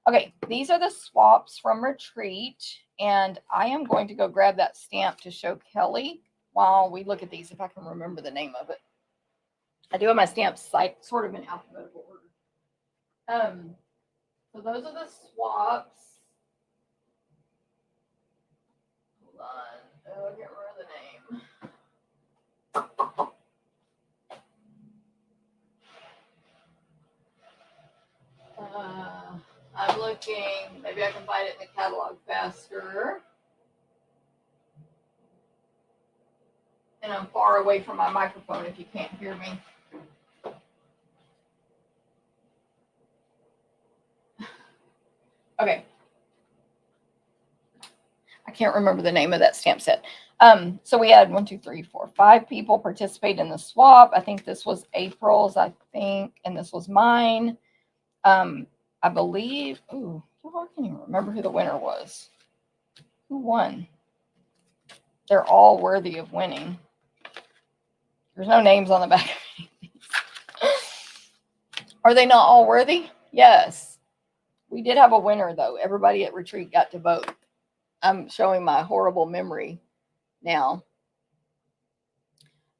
Speaker 1: Okay, these are the swaps from retreat. And I am going to go grab that stamp to show Kelly while we look at these, if I can remember the name of it. I do have my stamps like sort of in alphabetical order. So those are the swaps. Hold on. Oh, I can't remember the name. I'm looking. Maybe I can find it in the catalog faster. And I'm far away from my microphone if you can't hear me. Okay. I can't remember the name of that stamp set. So we had 5 people participate in the swap. I think this was April's, and this was mine. I believe, I can't even remember who the winner was. Who won? They're all worthy of winning. There's no names on the back of any of these. Are they not all worthy? Yes. We did have a winner, though. Everybody at retreat got to vote. I'm showing my horrible memory now.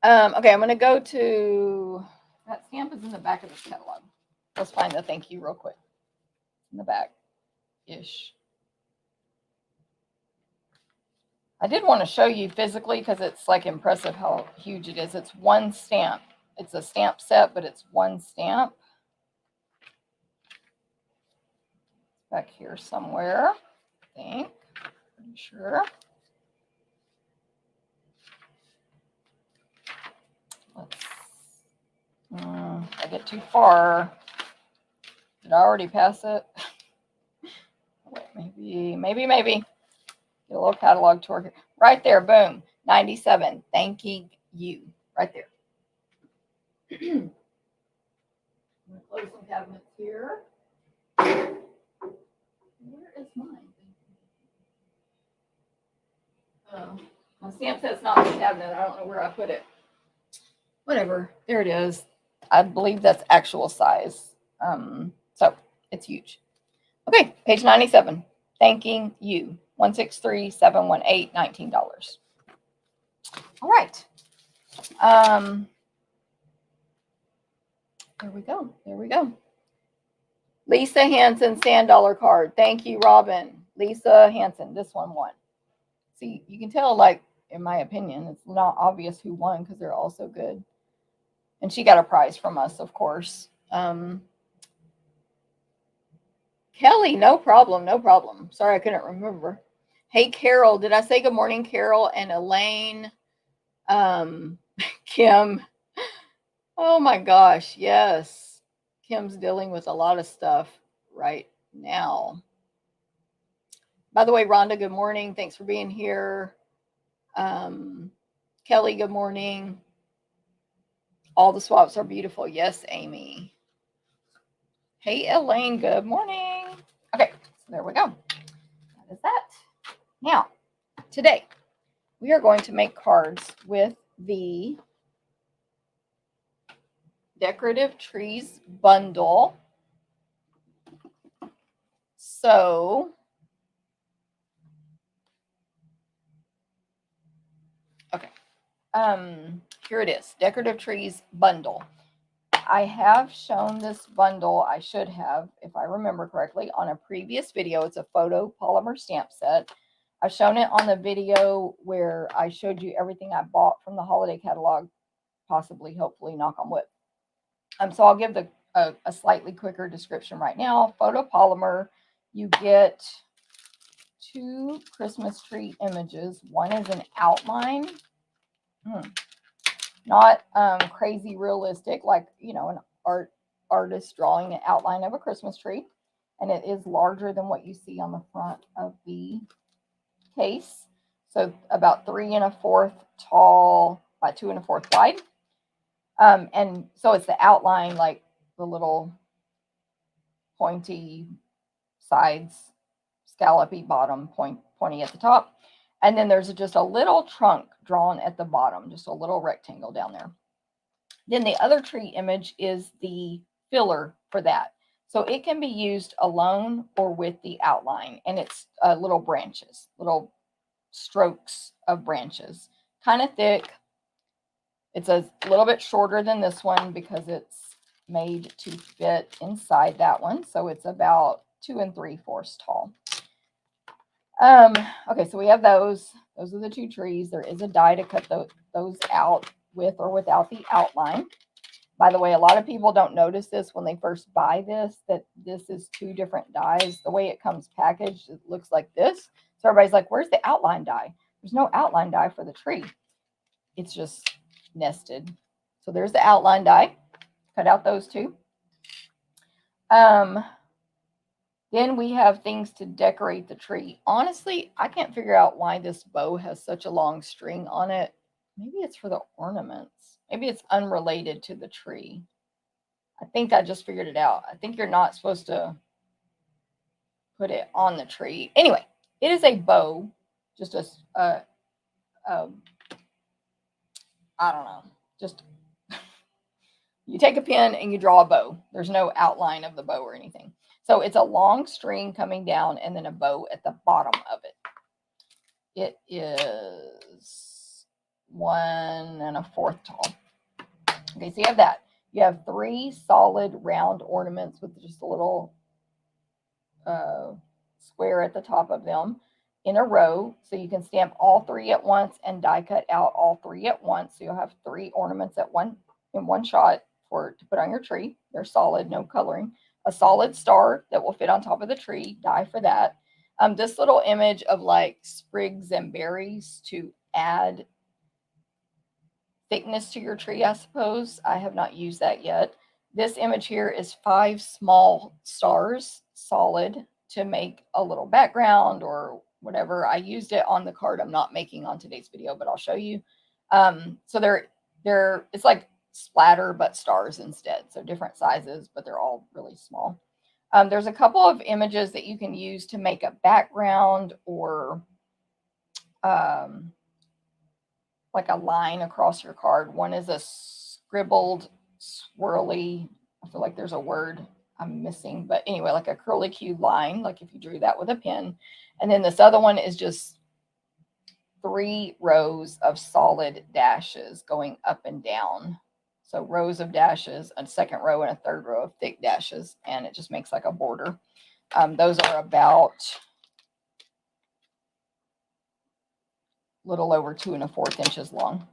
Speaker 1: Okay, I'm going to go to, that stamp is in the back of this catalog. Let's find the thank you real quick. in the back-ish. I did want to show you physically because it's like impressive how huge it is. It's one stamp. It's a stamp set, but it's one stamp. Back here somewhere, I think. Pretty sure. I get too far. Did I already pass it? Wait, maybe. Get a little catalog tour here. Right there, boom. 97. Thanking you. Right there. I'm going to close some cabinets here. Where is mine? Oh, my stamp set's not in the cabinet. I don't know where I put it. Whatever. There it is. I believe that's actual size. So it's huge. Okay, page 97. Thanking you. 163-718, $19. All right. There we go. Lisa Hanson, sand dollar card. Thank you, Robin. Lisa Hanson, this one won. See, you can tell, like, in my opinion, it's not obvious who won because they're all so good. And she got a prize from us, of course. Kelly, no problem. Sorry, I couldn't remember. Hey, Carol, did I say good morning, Carol and Elaine? Kim. Oh my gosh, yes. Kim's dealing with a lot of stuff right now. By the way, Rhonda, good morning. Thanks for being here. Kelly, good morning. All the swaps are beautiful. Yes, Amy. Hey, Elaine, good morning. Okay, so there we go. That is that. Now, today, we are going to make cards with the Decorative Trees Bundle. So, okay. Here it is, Decorative Trees Bundle. I have shown this bundle, I should have, if I remember correctly, on a previous video. It's a photo polymer stamp set. I've shown it on the video where I showed you everything I bought from the holiday catalog, possibly, hopefully, knock on wood. So I'll give a slightly quicker description right now. Photo polymer, you get 2 Christmas tree images. One is an outline. Not crazy realistic, like, you know, an artist drawing an outline of a Christmas tree. And it is larger than what you see on the front of the case. So about 3 1/4 tall by 2 1/4 wide. And so it's the outline, like the little pointy sides, scallopy bottom, pointy at the top. And then there's just a little trunk drawn at the bottom, just a little rectangle down there. Then the other tree image is the filler for that. So it can be used alone or with the outline. And it's little branches, little strokes of branches. Kind of thick. It's a little bit shorter than this one because it's made to fit inside that one. So it's about 2 3/4 tall. Okay, so we have those. Those are the 2 trees. There is a die to cut those out with or without the outline. By the way, a lot of people don't notice this when they first buy this, that this is 2 different dies. The way it comes packaged, it looks like this. So everybody's like, where's the outline die? There's no outline die for the tree. It's just nested. So there's the outline die. Cut out those 2. Then we have things to decorate the tree. Honestly, I can't figure out why this bow has such a long string on it. Maybe it's for the ornaments. Maybe it's unrelated to the tree. I think I just figured it out. I think you're not supposed to put it on the tree. Anyway, it is a bow. Just I don't know. Just you take a pen and you draw a bow. There's no outline of the bow or anything. So it's a long string coming down and then a bow at the bottom of it. It is 1 1/4 tall. Okay, so you have that. You have 3 solid round ornaments with just a little square at the top of them in a row. So you can stamp all 3 at once and die cut out all 3 at once. So you'll have 3 ornaments in one shot to put on your tree. They're solid, no coloring. A solid star that will fit on top of the tree, die for that. This little image of like sprigs and berries to add thickness to your tree, I suppose. I have not used that yet. This image here is 5 small stars, solid, to make a little background or whatever. I used it on the card I'm not making on today's video, but I'll show you. So it's like splatter, but stars instead. So different sizes, but they're all really small. There's a couple of images that you can use to make a background or like a line across your card. One is a scribbled, swirly, I feel like there's a word I'm missing, but anyway, like a curlicue line, like if you drew that with a pen. And then this other one is just 3 rows of solid dashes going up and down. So rows of dashes, a second row and a third row of thick dashes, and it just makes like a border. Those are about a little over 2 1/4 inches long.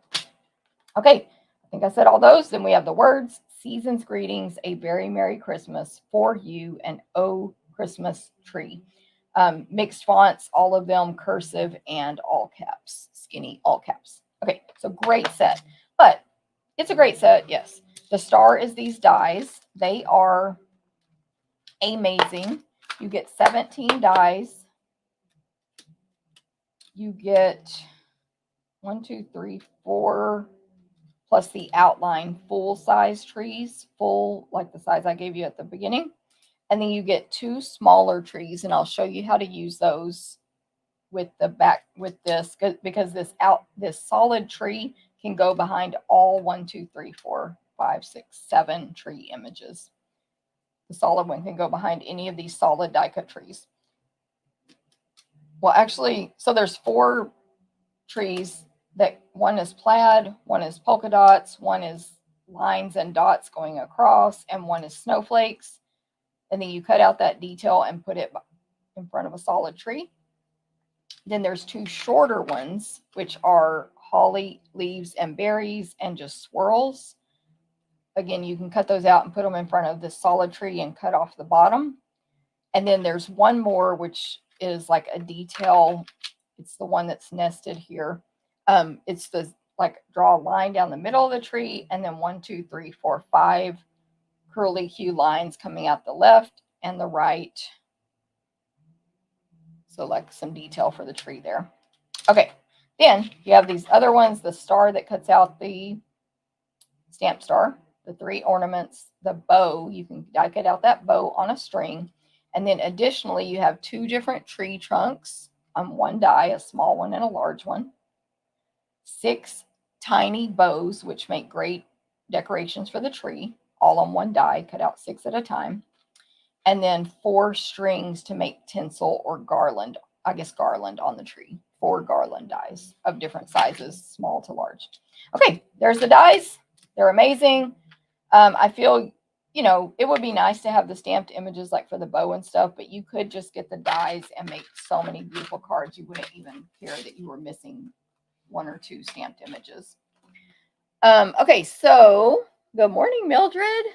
Speaker 1: Okay, I think I said all those. Then we have the words, season's greetings, a very Merry Christmas for you, and oh Christmas tree. Mixed fonts, all of them cursive and all caps, skinny all caps. Okay, so great set. But it's a great set, yes. The star is these dies. They are amazing. You get 17 dies. You get 1, 2, 3, 4, plus the outline full size trees, full like the size I gave you at the beginning. And then you get 2 smaller trees, and I'll show you how to use those with the back with this, because this solid tree can go behind all 1, 2, 3, 4, 5, 6, 7 tree images. The solid one can go behind any of these solid die cut trees. Well, actually, so there's 4 trees that one is plaid, one is polka dots, one is lines and dots going across, and one is snowflakes. And then you cut out that detail and put it in front of a solid tree. Then there's 2 shorter ones, which are holly, leaves, and berries, and just swirls. Again, you can cut those out and put them in front of this solid tree and cut off the bottom. And then there's one more, which is like a detail. It's the one that's nested here. It's the like draw a line down the middle of the tree, and then 1, 2, 3, 4, 5 curly hue lines coming out the left and the right. So like some detail for the tree there. Okay, then you have these other ones, the star that cuts out the stamp star, the 3 ornaments, the bow, you can die cut out that bow on a string. And then additionally, you have 2 different tree trunks on one die, a small one and a large one. 6 tiny bows, which make great decorations for the tree, all on one die, cut out 6 at a time. And then 4 strings to make tinsel or garland, I guess garland on the tree. 4 garland dies of different sizes, small to large. Okay, there's the dies. They're amazing. I feel, it would be nice to have the stamped images like for the bow and stuff, but you could just get the dies and make so many beautiful cards. You wouldn't even care that you were missing 1 or 2 stamped images. Okay, so good morning, Mildred.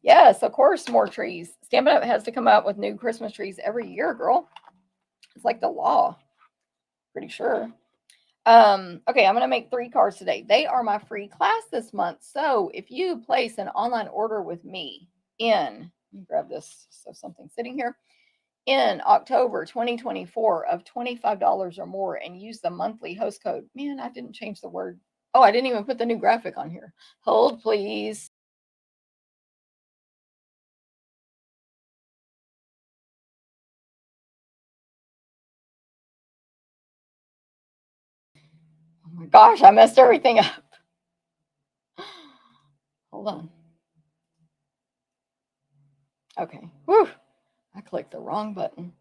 Speaker 1: Yes, of course, more trees. Stampin' Up has to come out with new Christmas trees every year, girl. It's like the law. Pretty sure. Okay, I'm going to make 3 cards today. They are my free class this month. So if you place an online order with me let me grab this, so something's sitting here, in October 2024 of $25 or more and use the monthly host code. Man, I didn't change the word. Oh, I didn't even put the new graphic on here. Hold, please. Oh my gosh, I messed everything up. Hold on. Okay. Whew. I clicked the wrong button.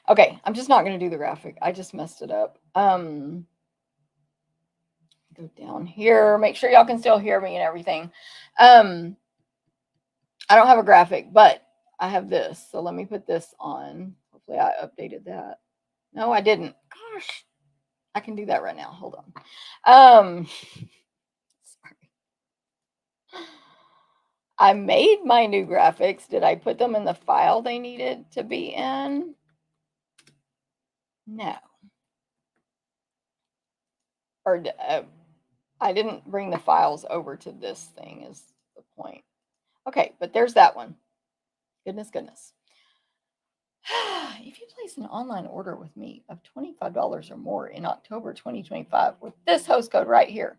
Speaker 1: Okay, I'm just not going to do the graphic. I just messed it up. Go down here. Make sure y'all can still hear me and everything. I don't have a graphic, but I have this. So let me put this on. Hopefully I updated that. No, I didn't. Gosh, I can do that right now. Hold on. Sorry. I made my new graphics. Did I put them in the file they needed to be in? No. Or I didn't bring the files over to this thing is the point. Okay, but there's that one. Goodness. If you place an online order with me of $25 or more in October 2025 with this host code right here,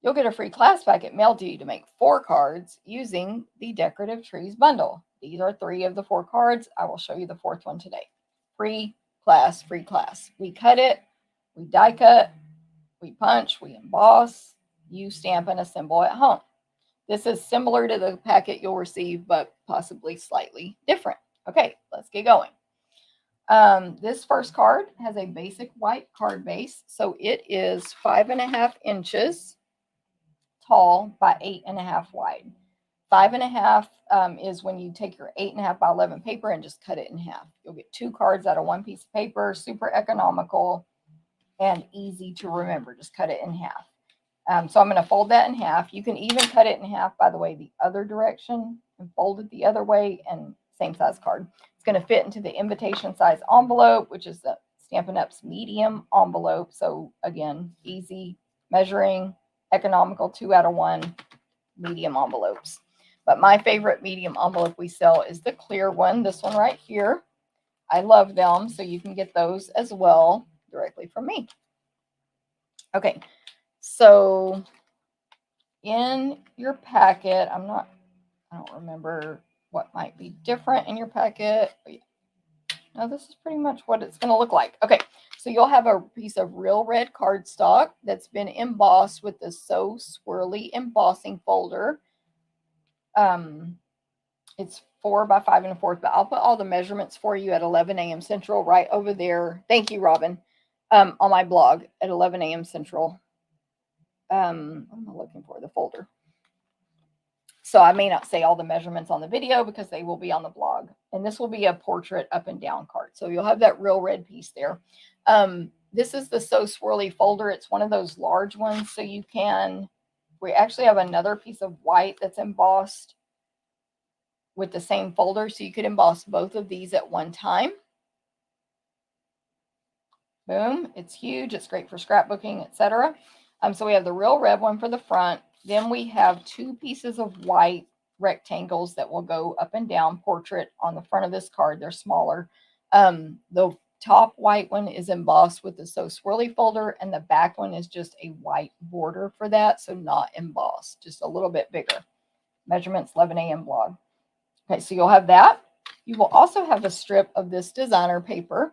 Speaker 1: you'll get a free class packet mailed to you to make 4 cards using the Decorative Trees Bundle. These are 3 of the 4 cards. I will show you the 4th one today. Free class. We cut it, we die cut, we punch, we emboss, you stamp and assemble at home. This is similar to the packet you'll receive, but possibly slightly different. Okay, let's get going. This first card has a basic white card base, so it is 5.5 inches tall by 8.5 wide. 5.5 is when you take your 8.5 by 11 paper and just cut it in half. You'll get 2 cards out of 1 piece of paper, super economical and easy to remember. Just cut it in half. So I'm going to fold that in half. You can even cut it in half, by the way, the other direction and fold it the other way, and same size card. It's going to fit into the invitation size envelope, which is the Stampin' Up's medium envelope. So again, easy measuring, economical, 2 out of 1 medium envelopes. But my favorite medium envelope we sell is the clear one, this one right here. I love them, so you can get those as well directly from me. Okay. So in your packet, I don't remember what might be different in your packet. But yeah. No, this is pretty much what it's going to look like. Okay, so you'll have a piece of real red cardstock that's been embossed with the So Swirly embossing folder. It's 4 by 5 1/4, but I'll put all the measurements for you at 11 a.m. Central right over there. Thank you, Robin. On my blog at 11 a.m. Central. What am I looking for? The folder. So I may not say all the measurements on the video because they will be on the blog. And this will be a portrait up and down card. So you'll have that real red piece there. This is the So Swirly folder. It's one of those large ones. So we actually have another piece of white that's embossed with the same folder. So you could emboss both of these at one time. Boom. It's huge. It's great for scrapbooking, etc. So we have the real red one for the front. Then we have 2 pieces of white rectangles that will go up and down portrait on the front of this card. They're smaller. The top white one is embossed with the So Swirly folder, and the back one is just a white border for that. So not embossed, just a little bit bigger. Measurements 11 a.m. blog. Okay, so you'll have that. You will also have a strip of this designer paper.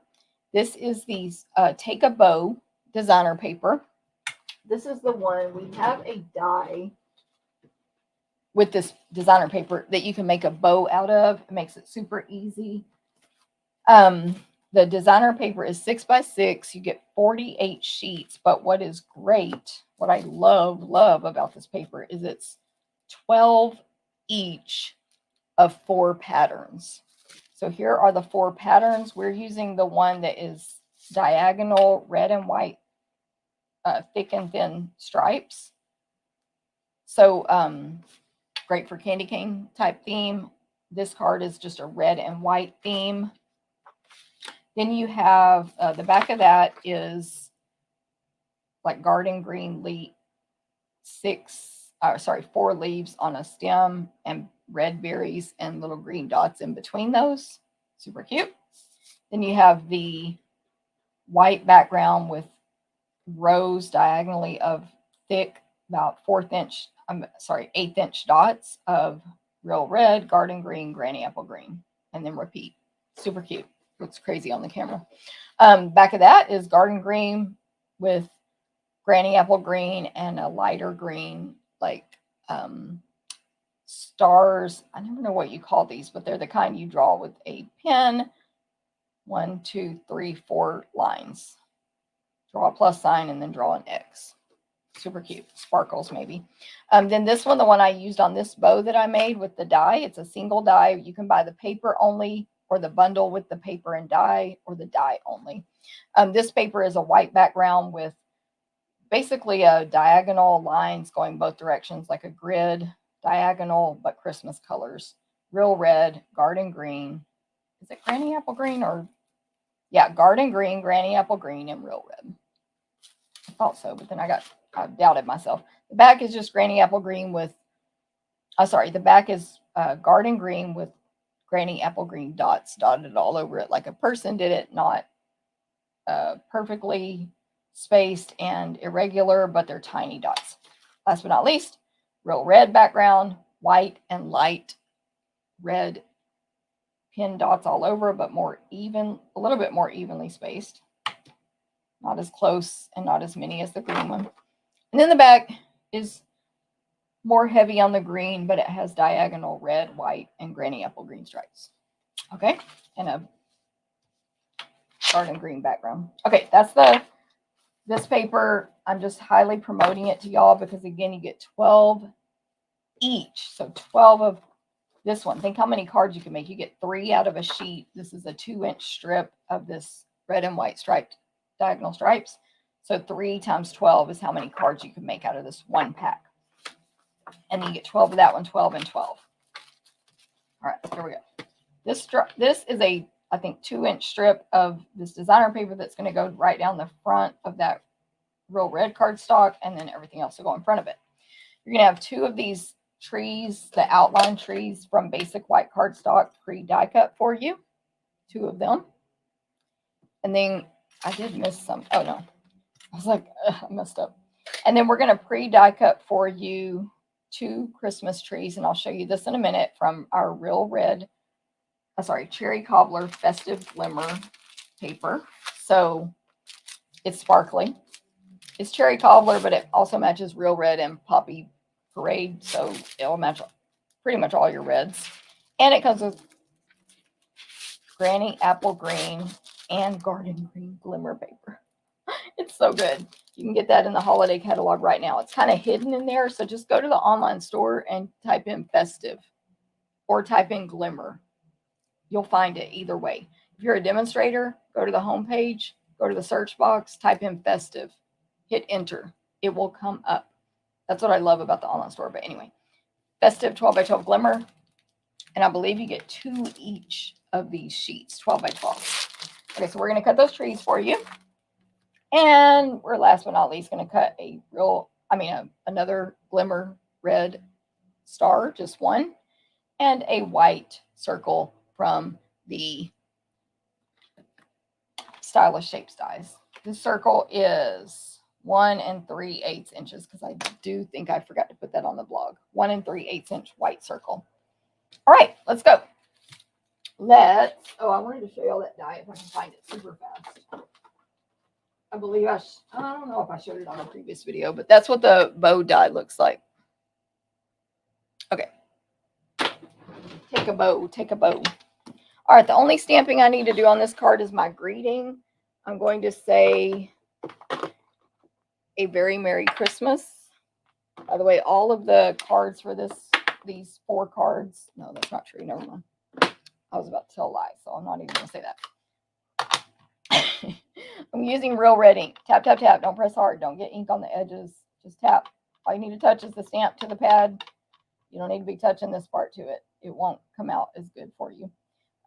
Speaker 1: This is the Take a Bow designer paper. This is the one, we have a die with this designer paper that you can make a bow out of. It makes it super easy. The designer paper is 6 by 6. You get 48 sheets. But what is great, what I love about this paper is it's 12 each of 4 patterns. So here are the 4 patterns. We're using the one that is diagonal red and white, thick and thin stripes. So great for candy cane type theme. This card is just a red and white theme. Then you have the back of that is like garden green leaf, 4 leaves on a stem and red berries and little green dots in between those. Super cute. Then you have the white background with rows diagonally of thick, about 8th inch dots of real red, garden green, granny apple green, and then repeat. Super cute. Looks crazy on the camera. Back of that is garden green with granny apple green and a lighter green, like stars. I never know what you call these, but they're the kind you draw with a pen. 1, 2, 3, 4 lines. Draw a plus sign and then draw an X. Super cute. Sparkles maybe. Then this one, the one I used on this bow that I made with the die, it's a single die. You can buy the paper only or the bundle with the paper and die, or the die only. This paper is a white background with basically a diagonal lines going both directions, like a grid diagonal, but Christmas colors. Real red, garden green. Is it granny apple green or? Yeah, garden green, granny apple green, and real red. I thought so, but then I doubted myself. The back is just granny apple green with, the back is garden green with granny apple green dots dotted all over it, like a person did it, not perfectly spaced and irregular, but they're tiny dots. Last but not least, real red background, white and light red pin dots all over, but more even, a little bit more evenly spaced. Not as close and not as many as the green one. And then the back is more heavy on the green, but it has diagonal red, white, and granny apple green stripes. Okay, and a garden green background. Okay, that's this paper. I'm just highly promoting it to y'all because, again, you get 12 each. So 12 of this one. Think how many cards you can make. You get 3 out of a sheet. This is a 2-inch strip of this red and white striped diagonal stripes. So 3 times 12 is how many cards you can make out of this one pack. And then you get 12 of that one, 12 and 12. All right, here we go. This is a, I think, 2-inch strip of this designer paper that's going to go right down the front of that real red cardstock, and then everything else will go in front of it. You're going to have 2 of these trees, the outline trees from basic white cardstock pre-die cut for you. 2 of them. And then I did miss some. Oh, no. I was like, I messed up. And then we're going to pre-die cut for you 2 Christmas trees, and I'll show you this in a minute, from our real red, cherry cobbler festive glimmer paper. So it's sparkly. It's cherry cobbler, but it also matches real red and poppy parade, so it'll match pretty much all your reds. And it comes with granny apple green and garden green glimmer paper. It's so good. You can get that in the holiday catalog right now. It's kind of hidden in there, so just go to the online store and type in festive or type in glimmer. You'll find it either way. If you're a demonstrator, go to the home page, go to the search box, type in festive, hit enter. It will come up. That's what I love about the online store. But anyway, festive 12 by 12 glimmer. And I believe you get 2 each of these sheets, 12 by 12. Okay, so we're going to cut those trees for you. And we're last but not least going to cut another glimmer red star, just one, and a white circle from the Stylish Shapes dies. This circle is 1 3/8 inches, because I do think I forgot to put that on the blog. 1 3/8 inch white circle. All right, let's go. I wanted to show you all that die if I can find it super fast. I believe I don't know if I showed it on a previous video, but that's what the bow die looks like. Okay. Take a bow. All right, the only stamping I need to do on this card is my greeting. I'm going to say a very Merry Christmas. By the way, all of the cards for these 4 cards, no, that's not true. Never mind. I was about to tell a lie, so I'm not even going to say that. I'm using real red ink. Tap, tap, tap. Don't press hard. Don't get ink on the edges. Just tap. All you need to touch is the stamp to the pad. You don't need to be touching this part to it. It won't come out as good for you.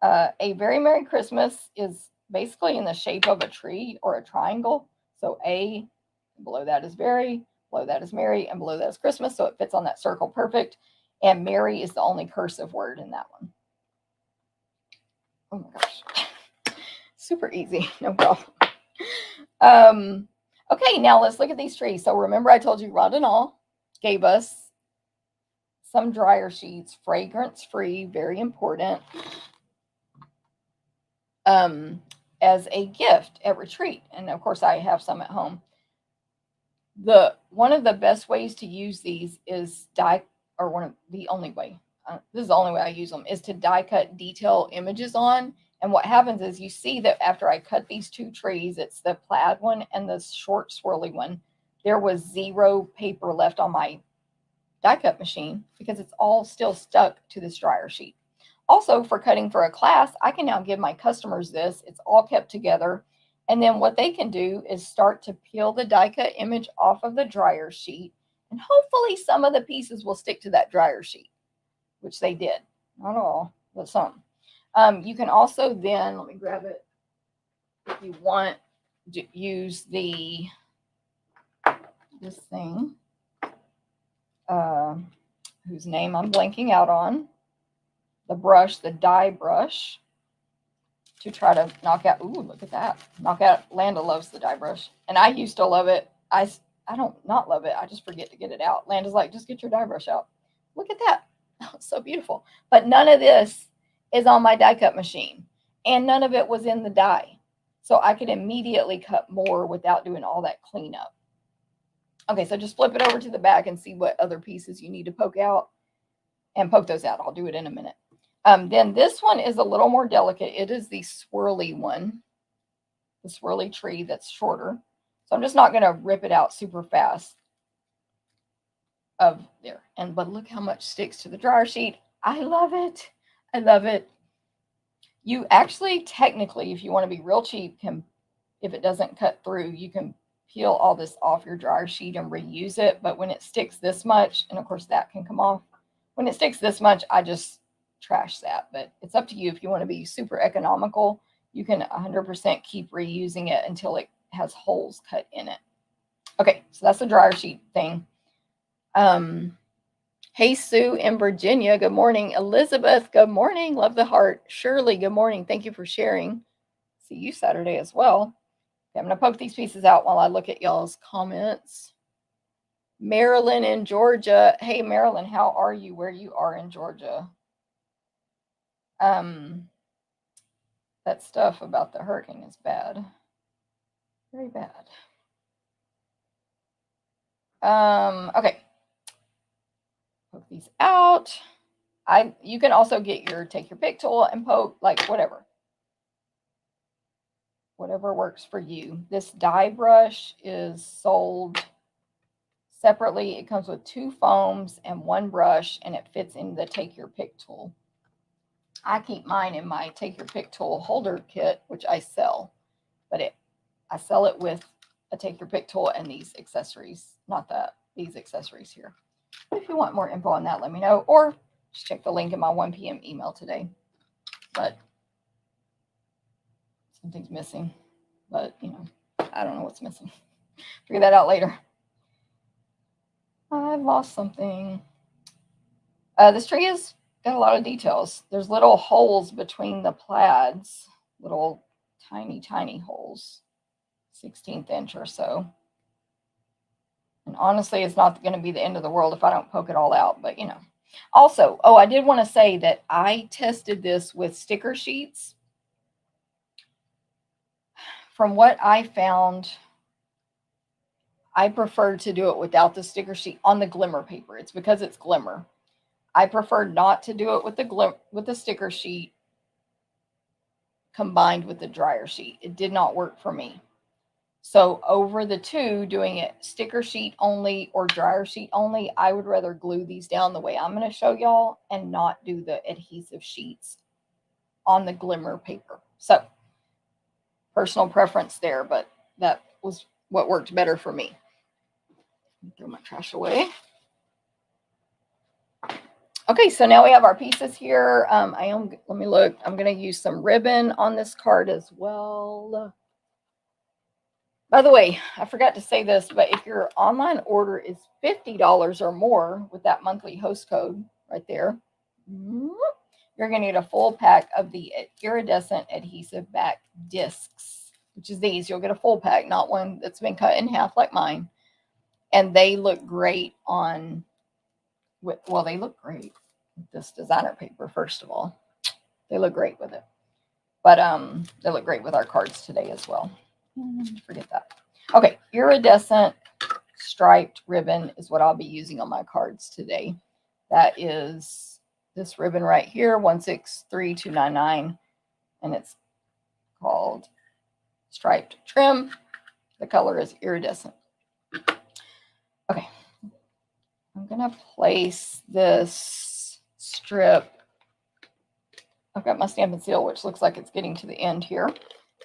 Speaker 1: A very Merry Christmas is basically in the shape of a tree or a triangle. So A, below that is very, below that is Merry, and below that is Christmas. So it fits on that circle perfect. And Merry is the only cursive word in that one. Oh my gosh. Super easy. No problem. Okay, now let's look at these trees. So remember I told you Rod and All gave us some dryer sheets, fragrance-free, very important, as a gift at retreat. And of course I have some at home. One of the best ways to use these is this is the only way I use them, is to die cut detail images on. And what happens is you see that after I cut these 2 trees, it's the plaid one and the short swirly one, there was 0 paper left on my die cut machine because it's all still stuck to this dryer sheet. Also, for cutting for a class, I can now give my customers this. It's all kept together. And then what they can do is start to peel the die cut image off of the dryer sheet. And hopefully some of the pieces will stick to that dryer sheet, which they did. Not all, but some. You can also then, let me grab it, if you want to use this thing, whose name I'm blanking out on, the brush, the die brush, to try to knock out, ooh, look at that, knock out, Landa loves the die brush, and I used to love it. I don't not love it, I just forget to get it out. Landa's like, just get your die brush out. Look at that, it's so beautiful. But none of this is on my die cut machine, and none of it was in the die. So I could immediately cut more without doing all that cleanup. Okay, so just flip it over to the back and see what other pieces you need to poke out, and poke those out. I'll do it in a minute. Then this one is a little more delicate. It is the swirly one, the swirly tree that's shorter. So I'm just not going to rip it out super fast. Of there. But look how much sticks to the dryer sheet. I love it. I love it. You actually, technically, if you want to be real cheap, can, if it doesn't cut through, you can peel all this off your dryer sheet and reuse it. But when it sticks this much, and of course that can come off, when it sticks this much, I just trash that. But it's up to you. If you want to be super economical, you can 100% keep reusing it until it has holes cut in it. Okay, so that's the dryer sheet thing. Hey, Sue in Virginia, good morning. Elizabeth, good morning. Love the heart. Shirley, good morning. Thank you for sharing. See you Saturday as well. Okay, I'm going to poke these pieces out while I look at y'all's comments. Marilyn in Georgia. Hey, Marilyn, how are you? Where you are in Georgia? That stuff about the hurricane is bad. Very bad. Okay. Poke these out. You can also take your pick tool and poke, like whatever works for you. This die brush is sold separately. It comes with 2 foams and 1 brush, and it fits in the take your pick tool. I keep mine in my take your pick tool holder kit, which I sell, but I sell it with a take your pick tool and these accessories, these accessories here. If you want more info on that, let me know, or just check the link in my 1 p.m. email today. But something's missing, but I don't know what's missing. Figure that out later. I've lost something. This tree has got a lot of details. There's little holes between the plaids, little tiny, tiny holes, 16th inch or so. And honestly, it's not going to be the end of the world if I don't poke it all out, but Also, I did want to say that I tested this with sticker sheets. From what I found, I prefer to do it without the sticker sheet on the glimmer paper. It's because it's glimmer. I prefer not to do it with the sticker sheet combined with the dryer sheet. It did not work for me. So over the 2, doing it sticker sheet only or dryer sheet only, I would rather glue these down the way I'm going to show y'all and not do the adhesive sheets on the glimmer paper. So personal preference there, but that was what worked better for me. Throw my trash away. Okay, so now we have our pieces here. Let me look. I'm going to use some ribbon on this card as well. By the way, I forgot to say this, but if your online order is $50 or more with that monthly host code right there, you're going to get a full pack of the iridescent adhesive back discs, which is these. You'll get a full pack, not one that's been cut in half like mine. And they look great they look great with this designer paper, first of all. They look great with it. But they look great with our cards today as well. Forget that. Okay, iridescent striped ribbon is what I'll be using on my cards today. That is this ribbon right here, 163299, and it's called Striped Trim. The color is iridescent. Okay, I'm going to place this strip. I've got my Stampin' Seal, which looks like it's getting to the end here.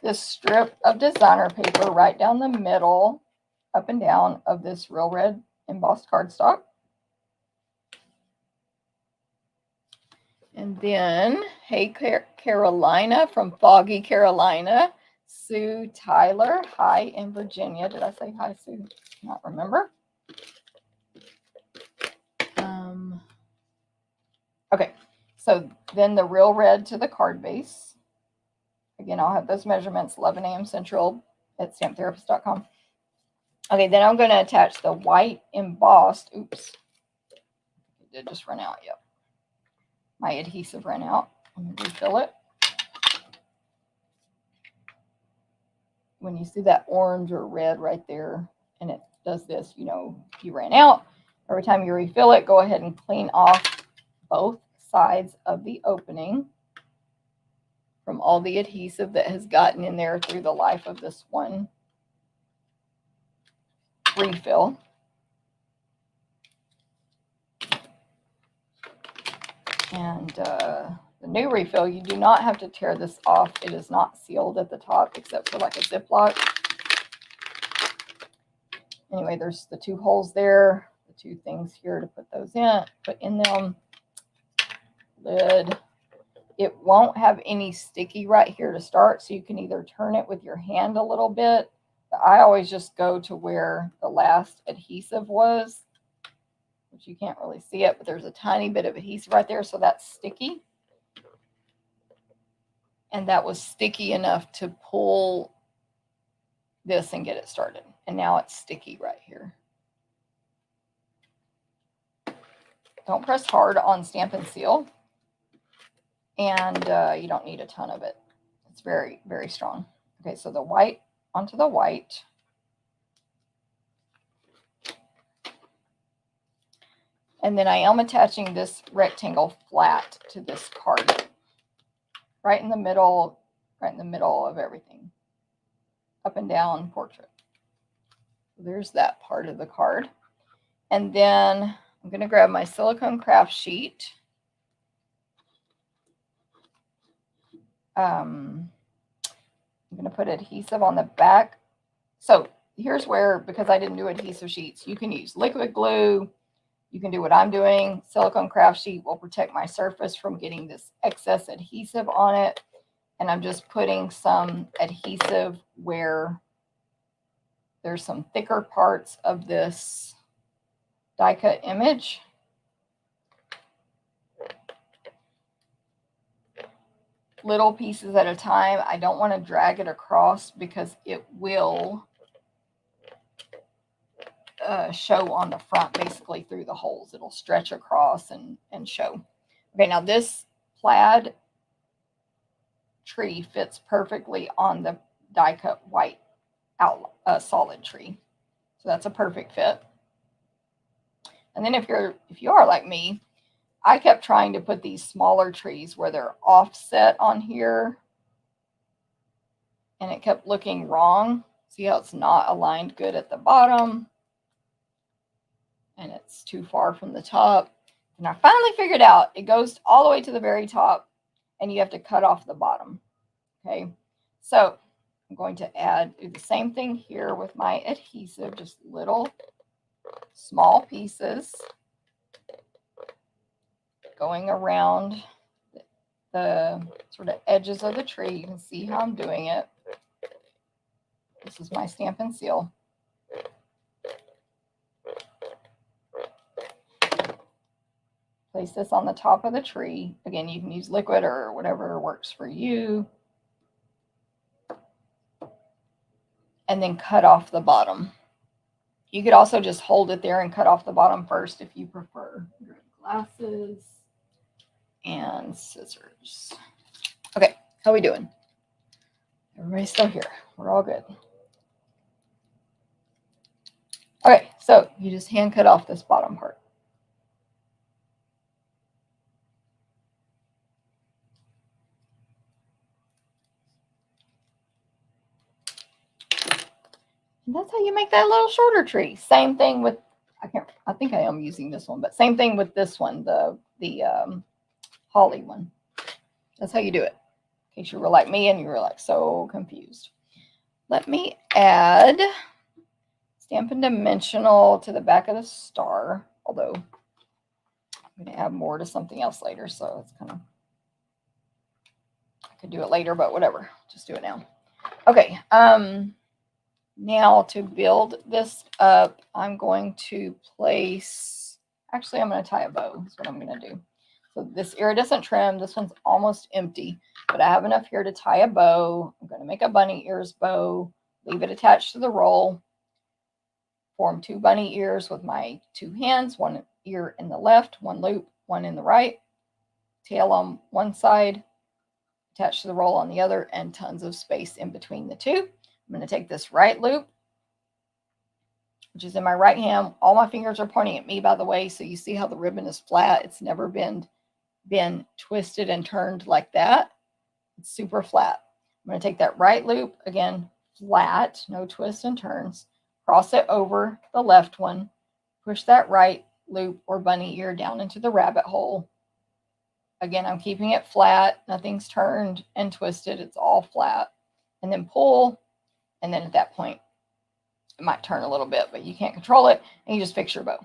Speaker 1: This strip of designer paper right down the middle, up and down of this real red embossed cardstock. And then, hey Carolina from Foggy Carolina, Sue Tyler, hi in Virginia. Did I say hi, Sue? Not remember. Okay, so then the real red to the card base. Again, I'll have those measurements 11 a.m. Central at stamptherapist.com. Okay, then I'm going to attach the white embossed. Oops, it did just run out. Yep, my adhesive ran out. Let me refill it. When you see that orange or red right there and it does this, you know, you ran out. Every time you refill it, go ahead and clean off both sides of the opening from all the adhesive that has gotten in there through the life of this one refill. And the new refill, you do not have to tear this off. It is not sealed at the top except for like a Ziploc. Anyway, there's the two holes there, the two things here to put those in, put in them. Lid. It won't have any sticky right here to start, so you can either turn it with your hand a little bit. But I always just go to where the last adhesive was, which you can't really see it, but there's a tiny bit of adhesive right there, so that's sticky. And that was sticky enough to pull this and get it started. And now it's sticky right here. Don't press hard on Stampin' Seal. And you don't need a ton of it. It's very, very strong. Okay, so the white onto the white. And then I am attaching this rectangle flat to this card. Right in the middle of everything. Up and down portrait. There's that part of the card. And then I'm going to grab my silicone craft sheet. I'm going to put adhesive on the back. So here's where, because I didn't do adhesive sheets, you can use liquid glue. You can do what I'm doing. Silicone craft sheet will protect my surface from getting this excess adhesive on it. And I'm just putting some adhesive where there's some thicker parts of this die cut image. Little pieces at a time. I don't want to drag it across because it will show on the front, basically through the holes. It'll stretch across and show. Okay, now this plaid tree fits perfectly on the die cut white solid tree. So that's a perfect fit. And then if you are like me, I kept trying to put these smaller trees where they're offset on here, and it kept looking wrong. See how it's not aligned good at the bottom, and it's too far from the top. And I finally figured out it goes all the way to the very top, and you have to cut off the bottom. Okay, so I'm going to do the same thing here with my adhesive, just little small pieces going around the sort of edges of the tree. You can see how I'm doing it. This is my Stampin' Seal. Place this on the top of the tree. Again, you can use liquid or whatever works for you. And then cut off the bottom. You could also just hold it there and cut off the bottom first if you prefer. Glasses and scissors. Okay, how are we doing? Everybody's still here. We're all good. Okay, so you just hand cut off this bottom part. And that's how you make that little shorter tree. Same thing with I think I am using this one, but same thing with this one, the holly one. That's how you do it. In case you were like me and you were like so confused. Let me add Stampin' Dimensional to the back of the star, although I'm going to add more to something else later, so it's kind of, I could do it later, but whatever, just do it now. Okay, now to build this up, I'm going to place, actually I'm going to tie a bow, is what I'm going to do. So this iridescent trim, this one's almost empty, but I have enough here to tie a bow. I'm going to make a bunny ears bow, leave it attached to the roll, form 2 bunny ears with my 2 hands, 1 ear in the left, 1 loop, 1 in the right, tail on one side, attached to the roll on the other, and tons of space in between the two. I'm going to take this right loop, which is in my right hand. All my fingers are pointing at me, by the way, so you see how the ribbon is flat. It's never been twisted and turned like that. It's super flat. I'm going to take that right loop, again, flat, no twists and turns, cross it over the left one, push that right loop or bunny ear down into the rabbit hole. Again, I'm keeping it flat. Nothing's turned and twisted. It's all flat. And then pull. And then at that point, it might turn a little bit, but you can't control it. And you just fix your bow.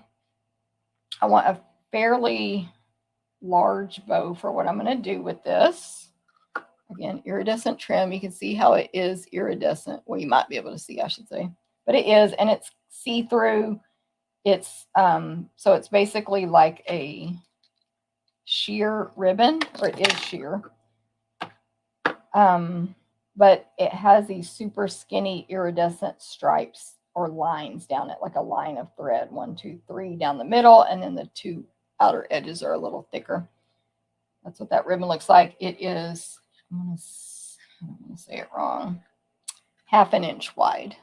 Speaker 1: I want a fairly large bow for what I'm going to do with this. Again, iridescent trim. You can see how it is iridescent. Well, you might be able to see, I should say. But it is, and it's see-through. It's so it's basically like a sheer ribbon, or it is sheer. But it has these super skinny iridescent stripes or lines down it, like a line of thread, 1, 2, 3 down the middle, and then the 2 outer edges are a little thicker. That's what that ribbon looks like. It is, I don't want to say it wrong, half an inch wide.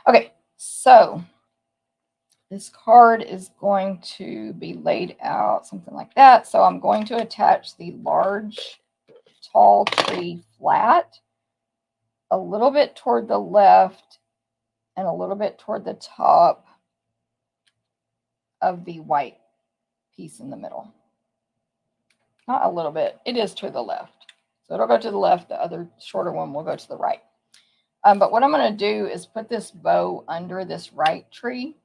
Speaker 1: Okay, so this card is going to be laid out something like that. So I'm going to attach the large, tall tree flat a little bit toward the left and a little bit toward the top of the white piece in the middle. Not a little bit. It is to the left. So it'll go to the left. The other shorter one will go to the right. But what I'm going to do is put this bow under this right tree.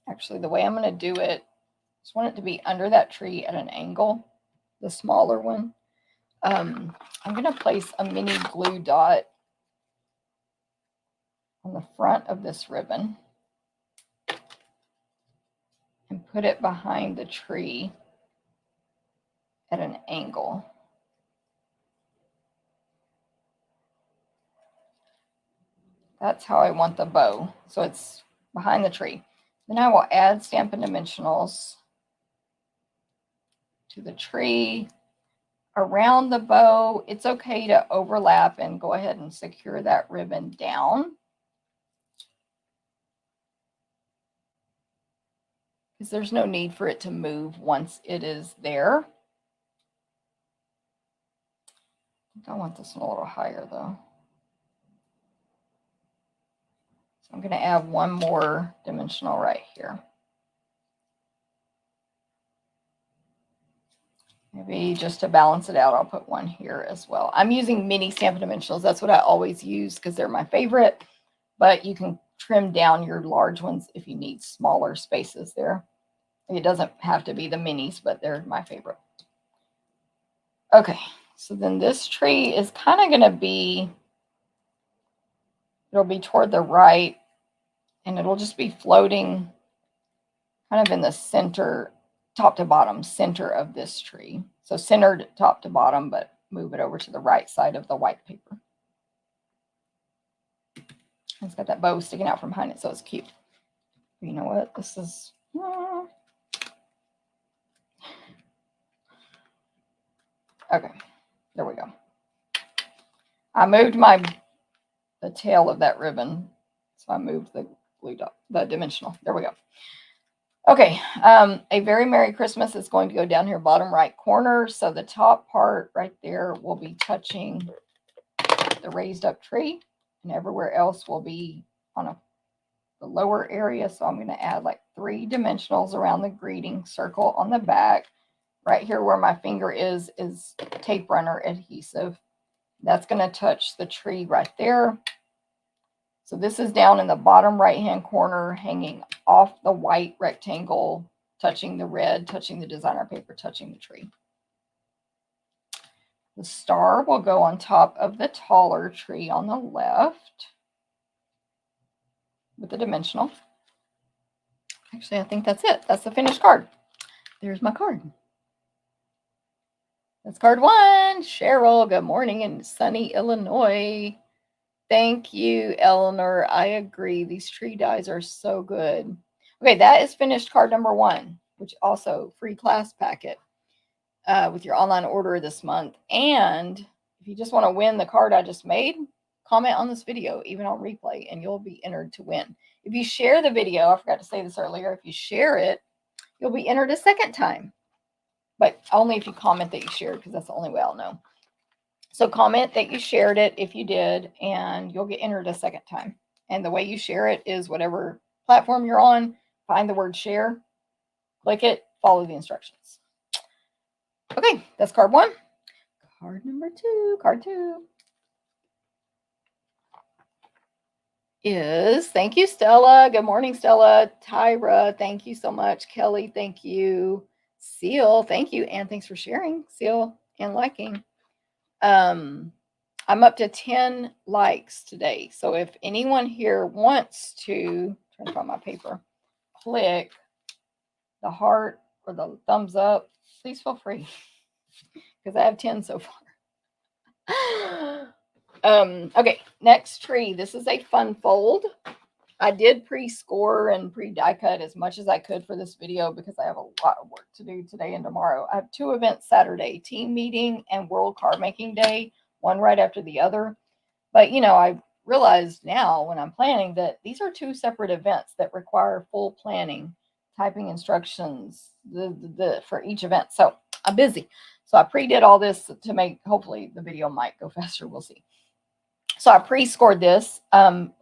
Speaker 1: Actually, the way I'm going to do it, I just want it to be under that tree at an angle, the smaller one. I'm going to place a mini glue dot on the front of this ribbon and put it behind the tree at an angle. That's how I want the bow. So it's behind the tree. Then I will add Stampin' Dimensionals to the tree. Around the bow, it's okay to overlap and go ahead and secure that ribbon down, because there's no need for it to move once it is there. I think I want this one a little higher though. So I'm going to add one more dimensional right here. Maybe just to balance it out, I'll put one here as well. I'm using mini Stampin' Dimensionals. That's what I always use because they're my favorite. But you can trim down your large ones if you need smaller spaces there. It doesn't have to be the minis, but they're my favorite. Okay, so then this tree is kind of going to be, it'll be toward the right, and it'll just be floating kind of in the center, top to bottom center of this tree. So centered top to bottom, but move it over to the right side of the white paper. It's got that bow sticking out from behind it, so it's cute. You know what? This is... Okay, there we go. I moved the tail of that ribbon, so I moved the glue dot, the dimensional. There we go. Okay, a very Merry Christmas is going to go down here bottom right corner. So the top part right there will be touching the raised up tree, and everywhere else will be on a the lower area. So I'm going to add like 3 dimensionals around the greeting circle on the back. Right here where my finger is tape runner adhesive. That's going to touch the tree right there. So this is down in the bottom right hand corner, hanging off the white rectangle, touching the red, touching the designer paper, touching the tree. The star will go on top of the taller tree on the left with the dimensional. Actually, I think that's it. That's the finished card. There's my card. That's card 1. Cheryl, good morning in sunny Illinois. Thank you, Eleanor. I agree. These tree dies are so good. Okay, that is finished card number 1, which also free class packet with your online order this month. And if you just want to win the card I just made, comment on this video, even on replay, and you'll be entered to win. If you share the video, I forgot to say this earlier, if you share it, you'll be entered a second time. But only if you comment that you shared, because that's the only way I'll know. So comment that you shared it if you did, and you'll get entered a second time. And the way you share it is whatever platform you're on, find the word share, click it, follow the instructions. Okay, that's card 1. Card number 2, card 2 is, thank you, Stella. Good morning, Stella. Tyra, thank you so much. Kelly, thank you. Seal, thank you. And thanks for sharing, Seal, and liking. I'm up to 10 likes today. So if anyone here wants to, trying to find my paper, click the heart or the thumbs up, please feel free, because I have 10 so far. Okay, next tree. This is a fun fold. I did pre-score and pre-die cut as much as I could for this video because I have a lot of work to do today and tomorrow. I have 2 events Saturday, team meeting and World Card Making Day, one right after the other. But, you know, I realized now when I'm planning that these are 2 separate events that require full planning, typing instructions for each event. So I'm busy. So I pre-did all this to make, hopefully the video might go faster. We'll see. So I pre-scored this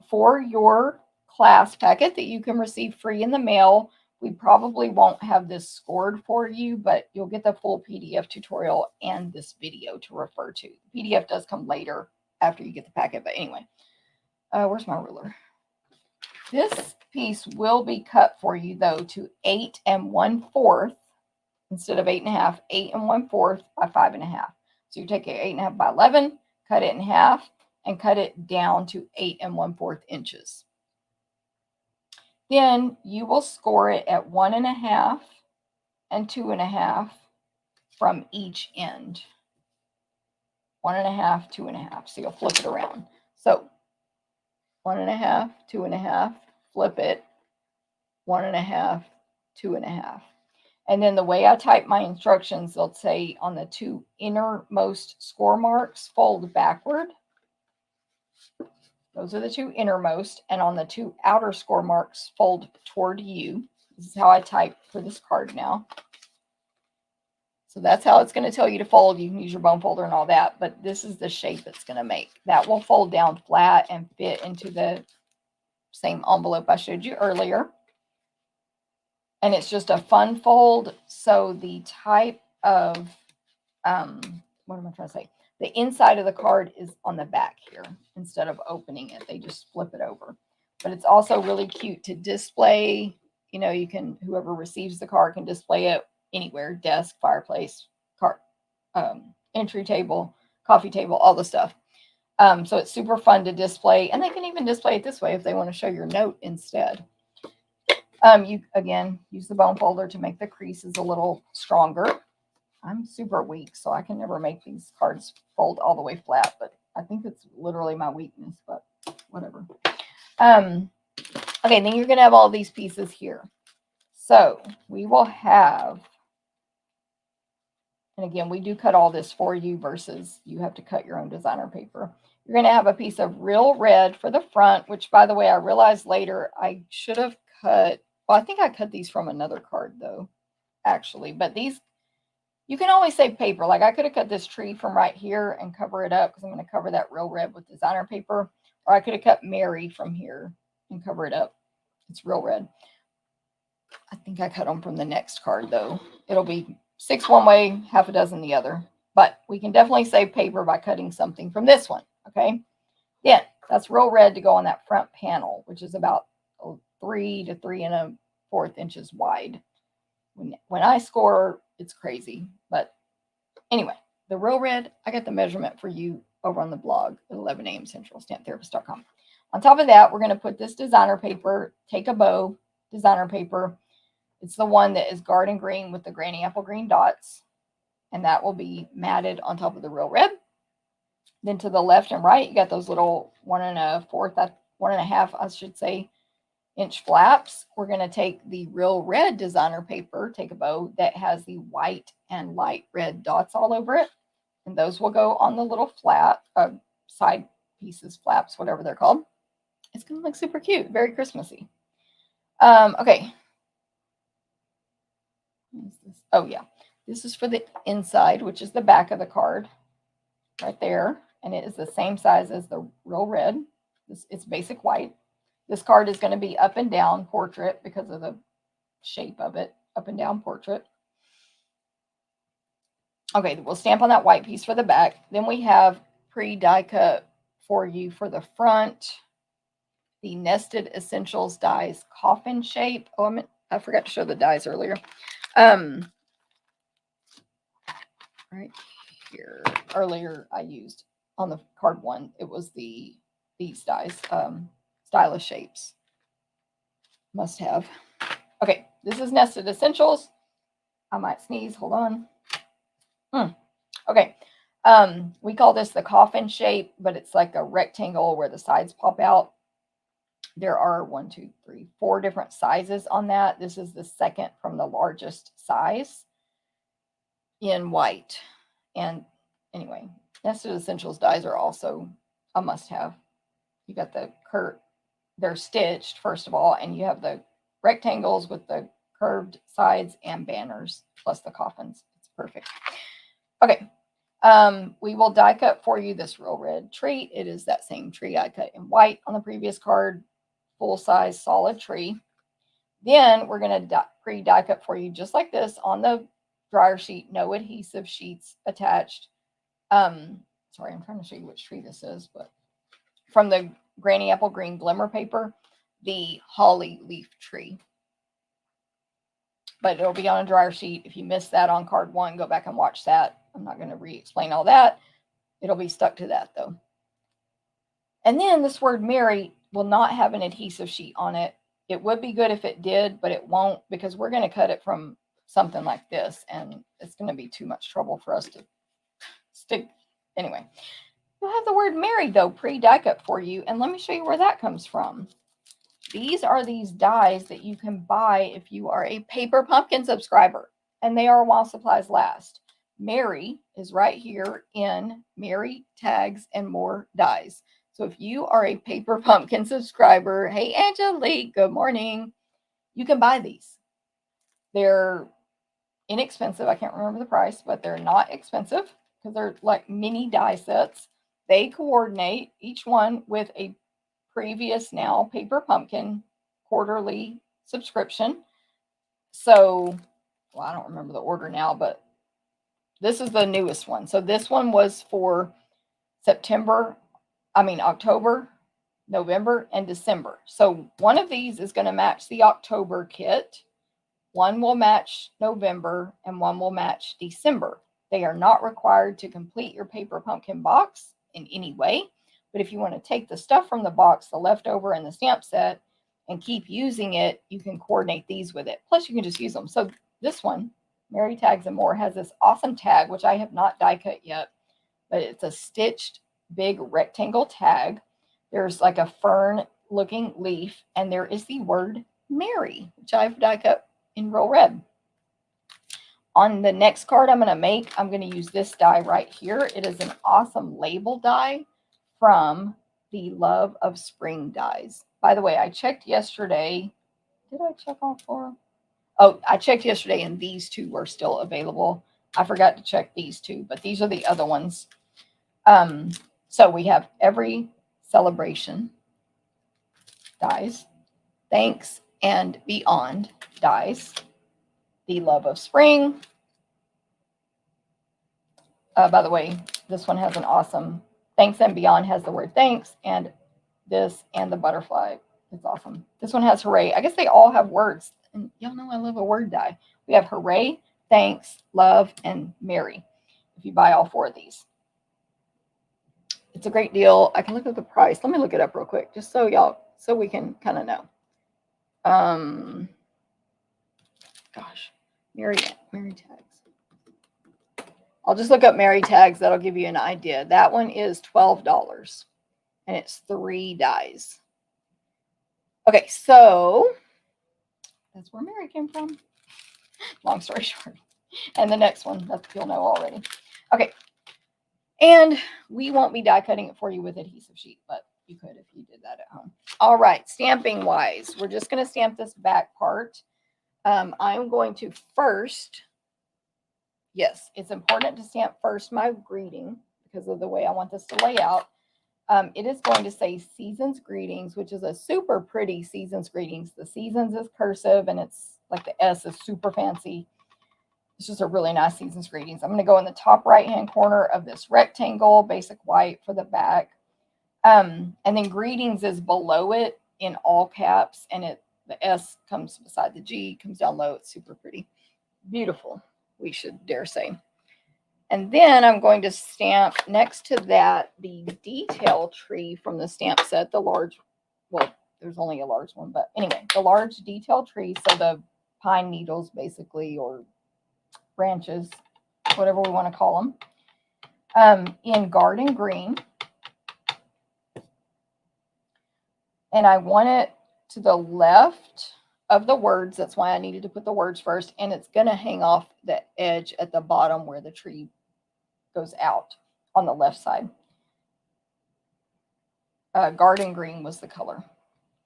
Speaker 1: for your class packet that you can receive free in the mail. We probably won't have this scored for you, but you'll get the full PDF tutorial and this video to refer to. The PDF does come later after you get the packet, but anyway, where's my ruler? This piece will be cut for you though to 8 1/4 instead of 8 1/2, 8 1/4 by 5 1/2. So you take it 8 1/2 by 11, cut it in half, and cut it down to 8 1/4 inches. Then you will score it at 1 1/2 and 2 1/2 from each end. 1 1/2, 2 1/2. So you'll flip it around. So 1 1/2, 2 1/2, flip it, 1 1/2, 2 1/2. And then the way I type my instructions, they'll say on the 2 innermost score marks, fold backward. Those are the 2 innermost, and on the 2 outer score marks, fold toward you. This is how I type for this card now. So that's how it's going to tell you to fold. You can use your bone folder and all that, but this is the shape it's going to make. That will fold down flat and fit into the same envelope I showed you earlier. And it's just a fun fold. So the type of, what am I trying to say? The inside of the card is on the back here. Instead of opening it, they just flip it over. But it's also really cute to display. You know, you can, whoever receives the card can display it anywhere, desk, fireplace, card, entry table, coffee table, all the stuff. So it's super fun to display. And they can even display it this way if they want to show your note instead. You, again, use the bone folder to make the creases a little stronger. I'm super weak, so I can never make these cards fold all the way flat, but I think it's literally my weakness, but whatever. Okay, then you're going to have all these pieces here. So we will have, and again, we do cut all this for you versus you have to cut your own designer paper. You're going to have a piece of real red for the front, which, by the way, I realized later I should have cut. Well, I think I cut these from another card, though, actually. But these, you can always save paper. Like I could have cut this tree from right here and cover it up because I'm going to cover that real red with designer paper. Or I could have cut Mary from here and cover it up. It's real red. I think I cut them from the next card, though. It'll be 6 one way, half a dozen the other. But we can definitely save paper by cutting something from this one, okay? Then, that's real red to go on that front panel, which is about 3 to 3 1/4 inches wide. When I score, it's crazy. But anyway, the real red, I got the measurement for you over on the blog at 11 a.m. Central, StampTherapist.com. On top of that, we're going to put this designer paper, Take a Bow designer paper. It's the one that is garden green with the granny apple green dots. And that will be matted on top of the real red. Then to the left and right, you got those little 1.5, I should say, inch flaps. We're going to take the real red designer paper, Take a Bow, that has the white and light red dots all over it. And those will go on the little flat, side pieces, flaps, whatever they're called. It's going to look super cute, very Christmassy. Okay. Oh, yeah. This is for the inside, which is the back of the card right there. And it is the same size as the real red. It's basic white. This card is going to be up and down portrait because of the shape of it, up and down portrait. Okay, we'll stamp on that white piece for the back. Then we have pre-die cut for you for the front, the Nested Essentials dies coffin shape. Oh, I forgot to show the dies earlier. Right here. Earlier I used on the card one, it was these dies, stylish shapes. Must have. Okay, this is Nested Essentials. I might sneeze, hold on. Okay, we call this the coffin shape, but it's like a rectangle where the sides pop out. There are 1, 2, 3, 4 different sizes on that. This is the second from the largest size in white. And anyway, Nested Essentials dies are also a must-have. You got the they're stitched first of all, and you have the rectangles with the curved sides and banners plus the coffins. It's perfect. Okay, we will die cut for you this real red tree. It is that same tree I cut in white on the previous card, full size solid tree. Then we're going to pre-die cut for you just like this on the dryer sheet, no adhesive sheets attached. Sorry, I'm trying to show you which tree this is, but from the granny apple green glimmer paper, the holly leaf tree. But it'll be on a dryer sheet. If you missed that on card one, go back and watch that. I'm not going to re-explain all that. It'll be stuck to that though. And then this word Mary will not have an adhesive sheet on it. It would be good if it did, but it won't because we're going to cut it from something like this and it's going to be too much trouble for us to stick. Anyway, you'll have the word Mary though pre-die cut for you. And let me show you where that comes from. These are these dies that you can buy if you are a Paper Pumpkin subscriber, and they are while supplies last. Mary is right here in Mary Tags and More Dies. So if you are a Paper Pumpkin subscriber, hey Angelique, good morning, you can buy these. They're inexpensive. I can't remember the price, but they're not expensive because they're like mini die sets. They coordinate each one with a previous now Paper Pumpkin quarterly subscription. So, well, I don't remember the order now, but this is the newest one. So this one was for October, November, and December. So one of these is going to match the October kit. One will match November and one will match December. They are not required to complete your Paper Pumpkin box in any way. But if you want to take the stuff from the box, the leftover and the stamp set, and keep using it, you can coordinate these with it. Plus, you can just use them. So this one, Mary Tags and More, has this awesome tag, which I have not die cut yet, but it's a stitched big rectangle tag. There's like a fern-looking leaf, and there is the word Mary, which I've die cut in real red. On the next card I'm going to make, I'm going to use this die right here. It is an awesome label die from the Love of Spring dies. By the way, I checked yesterday. Did I check all 4? Oh, I checked yesterday and these 2 were still available. I forgot to check these 2, but these are the other ones. So we have Every Celebration dies. Thanks and Beyond dies. The Love of Spring. By the way, this one has an awesome Thanks and Beyond has the word thanks, and this and the butterfly. It's awesome. This one has hooray. I guess they all have words. And y'all know I love a word die. We have hooray, thanks, love, and merry. If you buy all 4 of these. It's a great deal. I can look at the price. Let me look it up real quick, just so y'all, so we can kind of know. Gosh, merry tags. I'll just look up merry tags. That'll give you an idea. That one is $12, and it's 3 dies. Okay, so that's where Mary came from. Long story short. And the next one, that you'll know already. Okay, and we won't be die cutting it for you with adhesive sheet, but you could if you did that at home. All right, stamping wise, we're just going to stamp this back part. I'm going to first, yes, it's important to stamp first my greeting because of the way I want this to lay out. It is going to say Seasons Greetings, which is a super pretty Seasons Greetings. The Seasons is cursive, and it's like the S is super fancy. It's just a really nice Seasons Greetings. I'm going to go in the top right-hand corner of this rectangle, basic white for the back. And then Greetings is below it in all caps, and the S comes beside the G, comes down low. It's super pretty. Beautiful, we should dare say. And then I'm going to stamp next to that the detail tree from the stamp set, the large, well, there's only a large one, but anyway, the large detail tree. So the pine needles, basically, or branches, whatever we want to call them, in garden green. And I want it to the left of the words. That's why I needed to put the words first. And it's going to hang off the edge at the bottom where the tree goes out on the left side. Garden green was the color.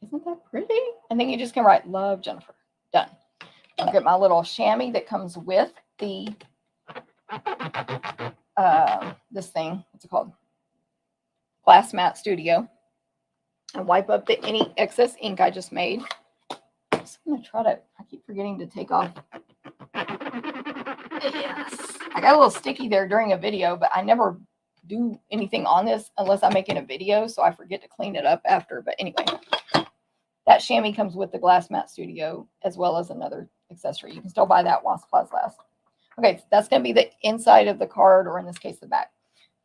Speaker 1: Isn't that pretty? And then you just can write love Jennifer. Done. I'll get my little chamois that comes with the this thing. What's it called? Glass Mat Studio. And wipe up any excess ink I just made. So I'm gonna try to. I keep forgetting to take off. Yes, I got a little sticky there during a video, but I never do anything on this unless I'm making a video, so I forget to clean it up after. But anyway, that chamois comes with the Glass Mat Studio as well as another accessory. You can still buy that while supplies last. Okay, that's going to be the inside of the card, or in this case, the back.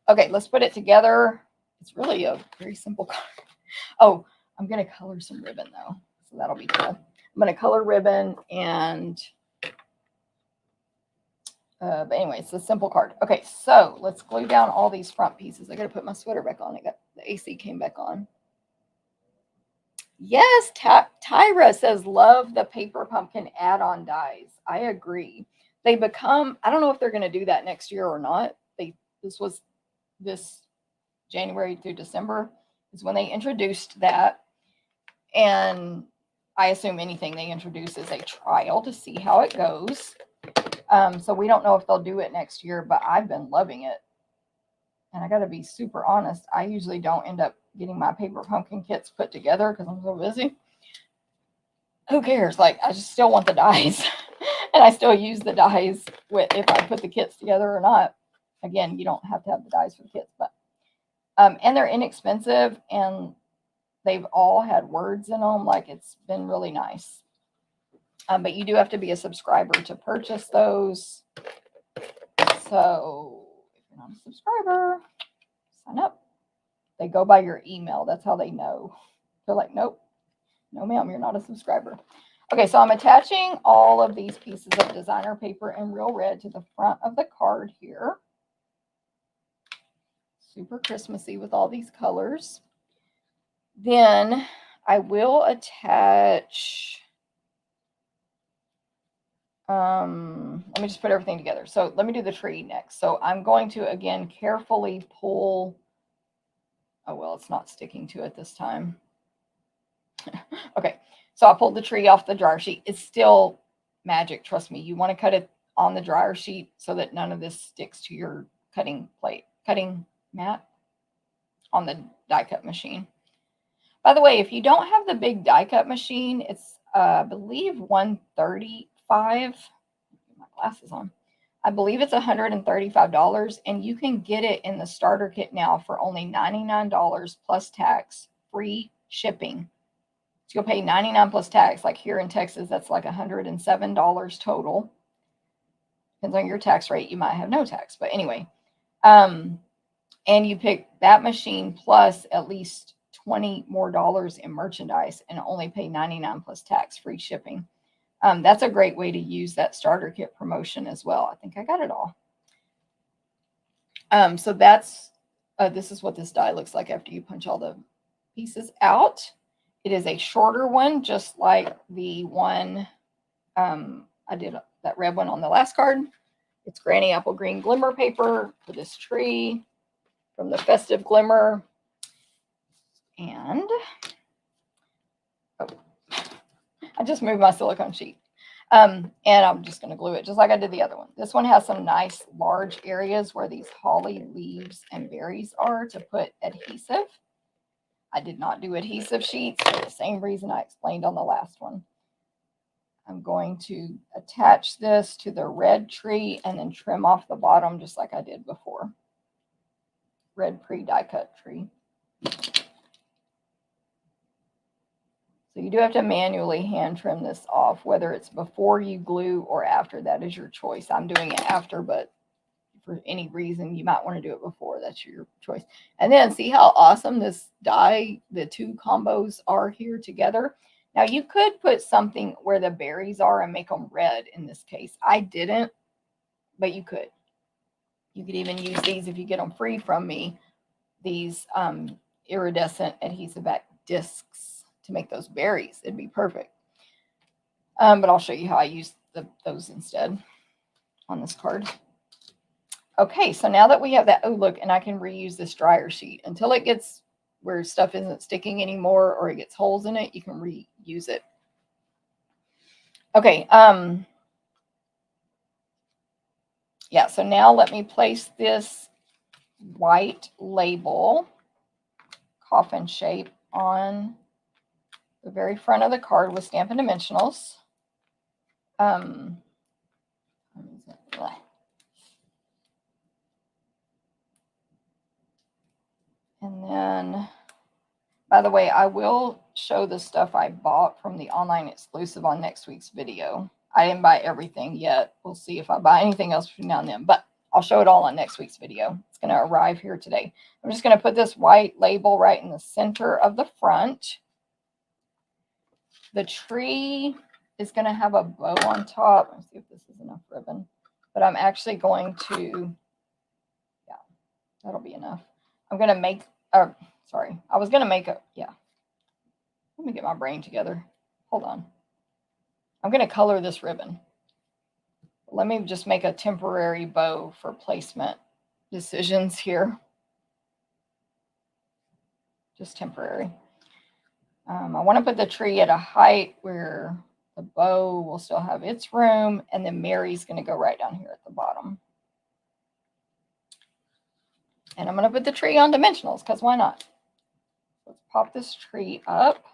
Speaker 1: Okay, let's put it together. It's really a very simple card. Oh, I'm going to color some ribbon, though, so that'll be cool. I'm going to color ribbon, and but anyway, it's a simple card. Okay, so let's glue down all these front pieces. I got to put my sweater back on. The AC came back on. Yes, Tyra says, love the paper pumpkin add-on dies. I agree. They become, I don't know if they're going to do that next year or not. This was this January through December is when they introduced that. And I assume anything they introduce is a trial to see how it goes. So we don't know if they'll do it next year, but I've been loving it. And I got to be super honest. I usually don't end up getting my paper pumpkin kits put together because I'm so busy. Who cares? Like, I just still want the dies. And I still use the dies if I put the kits together or not. Again, you don't have to have the dies for the kits, but and they're inexpensive, and they've all had words in them. Like, it's been really nice. But you do have to be a subscriber to purchase those. So if you're not a subscriber, sign up. They go by your email. That's how they know. They're like, nope, no ma'am, you're not a subscriber. Okay, so I'm attaching all of these pieces of designer paper in Real Red to the front of the card here. Super Christmassy with all these colors. Then I will attach, let me just put everything together. So let me do the tree next. So I'm going to, again, carefully pull, oh, well, it's not sticking to it this time. Okay, so I pulled the tree off the dryer sheet. It's still magic, trust me. You want to cut it on the dryer sheet so that none of this sticks to your cutting mat on the die cut machine. By the way, if you don't have the big die cut machine, it's I believe $135. Get my glasses on. I believe it's $135, and you can get it in the starter kit now for only $99 plus tax, free shipping. So you'll pay $99 plus tax. Like here in Texas, that's like $107 total. Depends on your tax rate. You might have no tax, but anyway. And you pick that machine plus at least $20 more in merchandise and only pay $99 plus tax, free shipping. That's a great way to use that starter kit promotion as well. I think I got it all. So that's, this is what this die looks like after you punch all the pieces out. It is a shorter one, just like the one I did that red one on the last card. It's Granny Apple Green Glimmer paper for this tree from the Festive Glimmer. And I just moved my silicone sheet. And I'm just going to glue it just like I did the other one. This one has some nice large areas where these holly leaves and berries are to put adhesive. I did not do adhesive sheets for the same reason I explained on the last one. I'm going to attach this to the red tree and then trim off the bottom just like I did before. Red pre-die cut tree. So you do have to manually hand trim this off, whether it's before you glue or after. That is your choice. I'm doing it after, but for any reason you might want to do it before. That's your choice. And then see how awesome this die, the two combos are here together. Now you could put something where the berries are and make them red in this case. I didn't, but you could. You could even use these if you get them free from me, these iridescent adhesive back discs to make those berries. It'd be perfect. But I'll show you how I use those instead on this card. Okay, so now that we have that, oh look, and I can reuse this dryer sheet until it gets where stuff isn't sticking anymore or it gets holes in it, you can reuse it. Okay, yeah, so now let me place this white label, coffin shape, on the very front of the card with Stampin' Dimensionals. And then, by the way, I will show the stuff I bought from the online exclusive on next week's video. I didn't buy everything yet. We'll see if I buy anything else between now and then, but I'll show it all on next week's video. It's going to arrive here today. I'm just going to put this white label right in the center of the front. The tree is going to have a bow on top. Let's see if this is enough ribbon. But I'm actually going to, yeah, that'll be enough. I'm going to make, sorry, I was going to make a, yeah. Let me get my brain together. Hold on. I'm going to color this ribbon. Let me just make a temporary bow for placement decisions here. Just temporary. I want to put the tree at a height where the bow will still have its room, and then Mary's going to go right down here at the bottom. And I'm going to put the tree on dimensionals, because why not? Let's pop this tree up.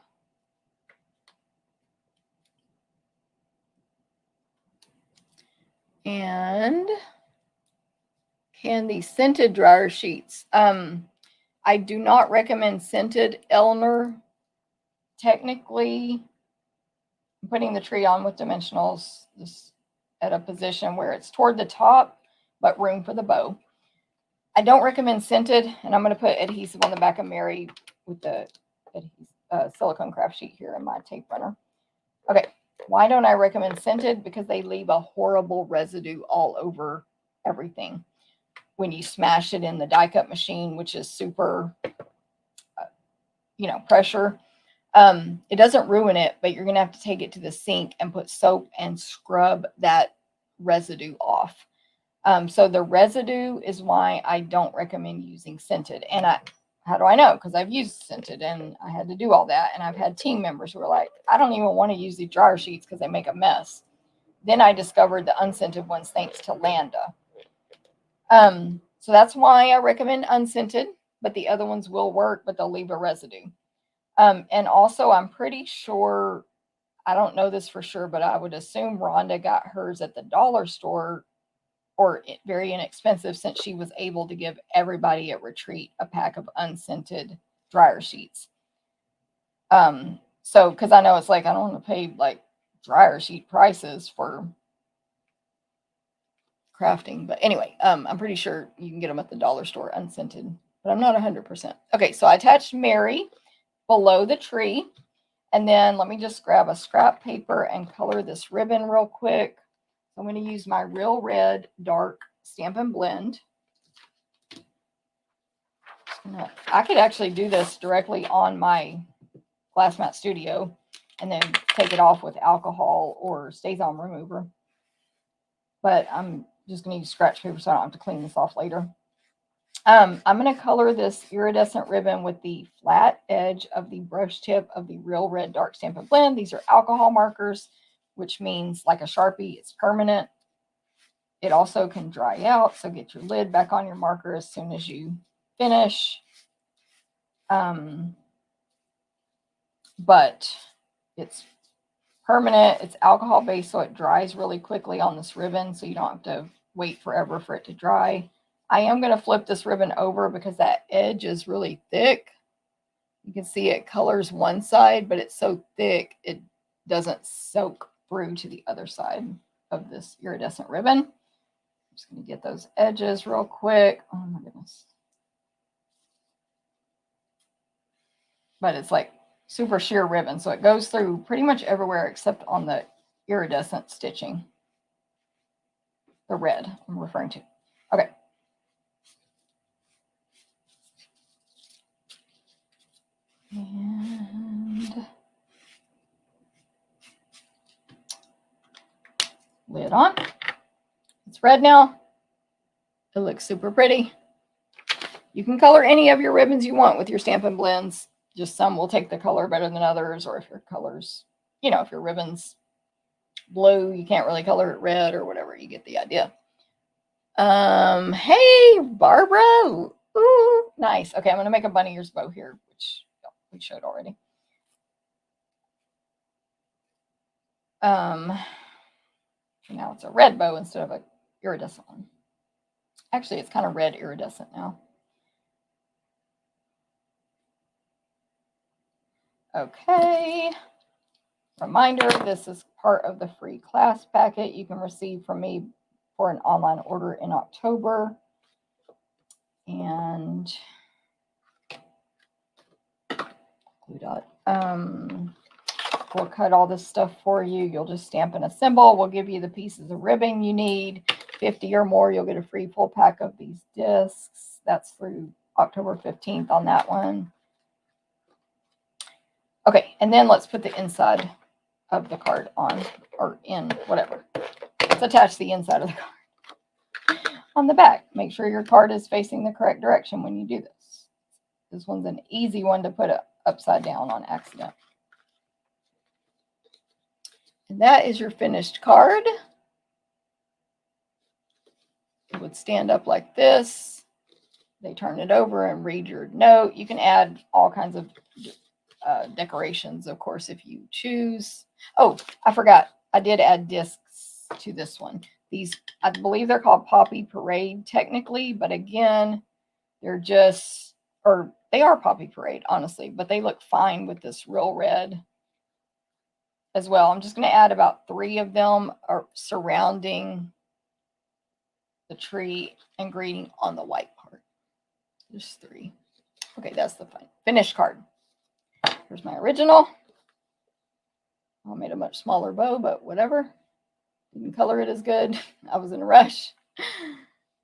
Speaker 1: And candy scented dryer sheets. I do not recommend scented, Eleanor. Technically, I'm putting the tree on with dimensionals just at a position where it's toward the top, but room for the bow. I don't recommend scented, and I'm going to put adhesive on the back of Mary with the silicone craft sheet here in my tape runner. Okay, why don't I recommend scented? Because they leave a horrible residue all over everything when you smash it in the die cut machine, which is super, pressure. It doesn't ruin it, but you're going to have to take it to the sink and put soap and scrub that residue off. So the residue is why I don't recommend using scented. And how do I know? Because I've used scented and I had to do all that. And I've had team members who were like, I don't even want to use these dryer sheets because they make a mess. Then I discovered the unscented ones thanks to Landa. So that's why I recommend unscented, but the other ones will work, but they'll leave a residue. And also, I'm pretty sure, I don't know this for sure, but I would assume Rhonda got hers at the dollar store or very inexpensive since she was able to give everybody at retreat a pack of unscented dryer sheets. So, because I know it's like, I don't want to pay like dryer sheet prices for crafting, but anyway, I'm pretty sure you can get them at the dollar store unscented, but I'm not 100%. Okay, so I attached Mary below the tree, and then let me just grab a scrap paper and color this ribbon real quick. I'm going to use my Real Red Dark Stampin' Blend. I could actually do this directly on my Glass Mat Studio and then take it off with alcohol or StazOn remover. But I'm just going to use scratch paper so I don't have to clean this off later. I'm going to color this iridescent ribbon with the flat edge of the brush tip of the Real Red Dark Stampin' Blend. These are alcohol markers, which means like a Sharpie, it's permanent. It also can dry out, so get your lid back on your marker as soon as you finish. But it's permanent, it's alcohol based, so it dries really quickly on this ribbon, so you don't have to wait forever for it to dry. I am going to flip this ribbon over because that edge is really thick. You can see it colors one side, but it's so thick it doesn't soak through to the other side of this iridescent ribbon. I'm just going to get those edges real quick. Oh my goodness. But it's like super sheer ribbon, so it goes through pretty much everywhere except on the iridescent stitching. The red I'm referring to. Okay. And lid on. It's red now. It looks super pretty. You can color any of your ribbons you want with your Stampin' Blends. Just some will take the color better than others, or if your colors, you know, if your ribbon's blue, you can't really color it red or whatever. You get the idea. Hey, Barbara. Ooh, nice. Okay, I'm going to make a bunny ears bow here, which we showed already. Now it's a red bow instead of a iridescent one. Actually, it's kind of red iridescent now. Okay. Reminder, this is part of the free class packet you can receive from me for an online order in October. And glue dot. We'll cut all this stuff for you. You'll just stamp and assemble. We'll give you the pieces of ribbon you need. 50 or more, you'll get a free full pack of these discs. That's through October 15th on that one. Okay, and then let's put the inside of the card on, or in, whatever. Let's attach the inside of the card on the back. Make sure your card is facing the correct direction when you do this. This one's an easy one to put upside down on accident. And that is your finished card. It would stand up like this. They turn it over and read your note. You can add all kinds of decorations, of course, if you choose. Oh, I forgot. I did add discs to this one. These, I believe they're called Poppy Parade technically, but again, they're just, or they are Poppy Parade, honestly, but they look fine with this Real Red as well. I'm just going to add about 3 of them are surrounding the tree and greeting on the white part. There's 3. Okay, that's the finished card. Here's my original. I made a much smaller bow, but whatever. Didn't color it as good. I was in a rush.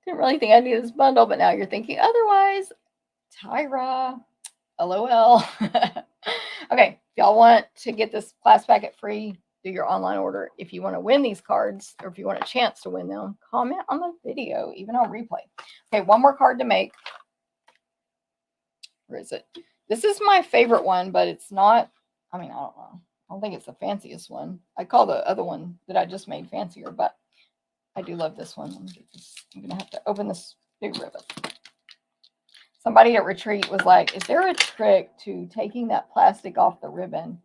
Speaker 1: Didn't really think I needed this bundle, but now you're thinking otherwise. Tyra, LOL. Okay, if y'all want to get this class packet free, do your online order. If you want to win these cards, or if you want a chance to win them, comment on the video, even on replay. Okay, one more card to make. Where is it? This is my favorite one, but it's not, I mean, I don't know. I don't think it's the fanciest one. I call the other one that I just made fancier, but I do love this one. Let me get this. I'm going to have to open this big ribbon. Somebody at retreat was like, is there a trick to taking that plastic off the ribbon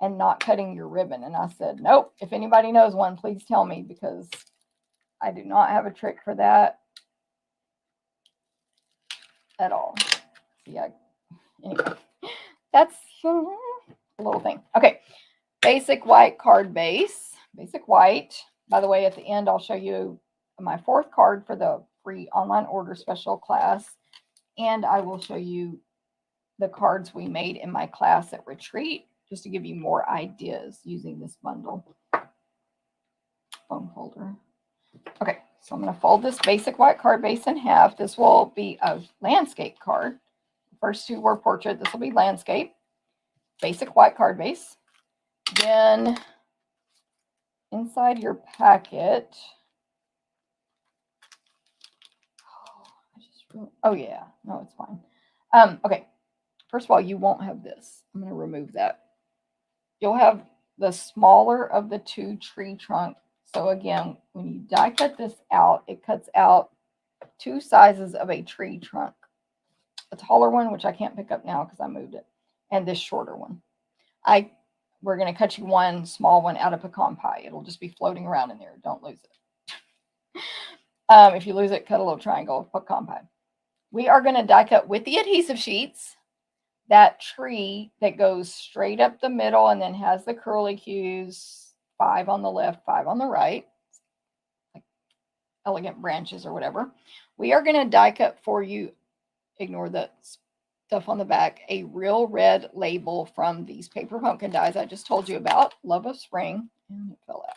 Speaker 1: and not cutting your ribbon? And I said, nope. If anybody knows one, please tell me, because I do not have a trick for that at all. Yeah. Anyway, that's a little thing. Okay. Basic white card base. Basic white. By the way, at the end, I'll show you my 4th card for the free online order special class. And I will show you the cards we made in my class at retreat, just to give you more ideas using this bundle. Foam folder. Okay, so I'm going to fold this basic white card base in half. This will be a landscape card. The first 2 were portrait. This will be landscape. Basic white card base. Then inside your packet. Oh yeah, no, it's fine. Okay, first of all, you won't have this. I'm going to remove that. You'll have the smaller of the 2 tree trunk. So again, when you die cut this out, it cuts out 2 sizes of a tree trunk. A taller one, which I can't pick up now because I moved it, and this shorter one. We're going to cut you one small one out of pecan pie. It'll just be floating around in there. Don't lose it. If you lose it, cut a little triangle of pecan pie. We are going to die cut with the adhesive sheets that tree that goes straight up the middle and then has the curlicues, 5 on the left, 5 on the right, like elegant branches or whatever. We are going to die cut for you, ignore the stuff on the back, a real red label from these paper pumpkin dies I just told you about. Love of Spring. And it fell out.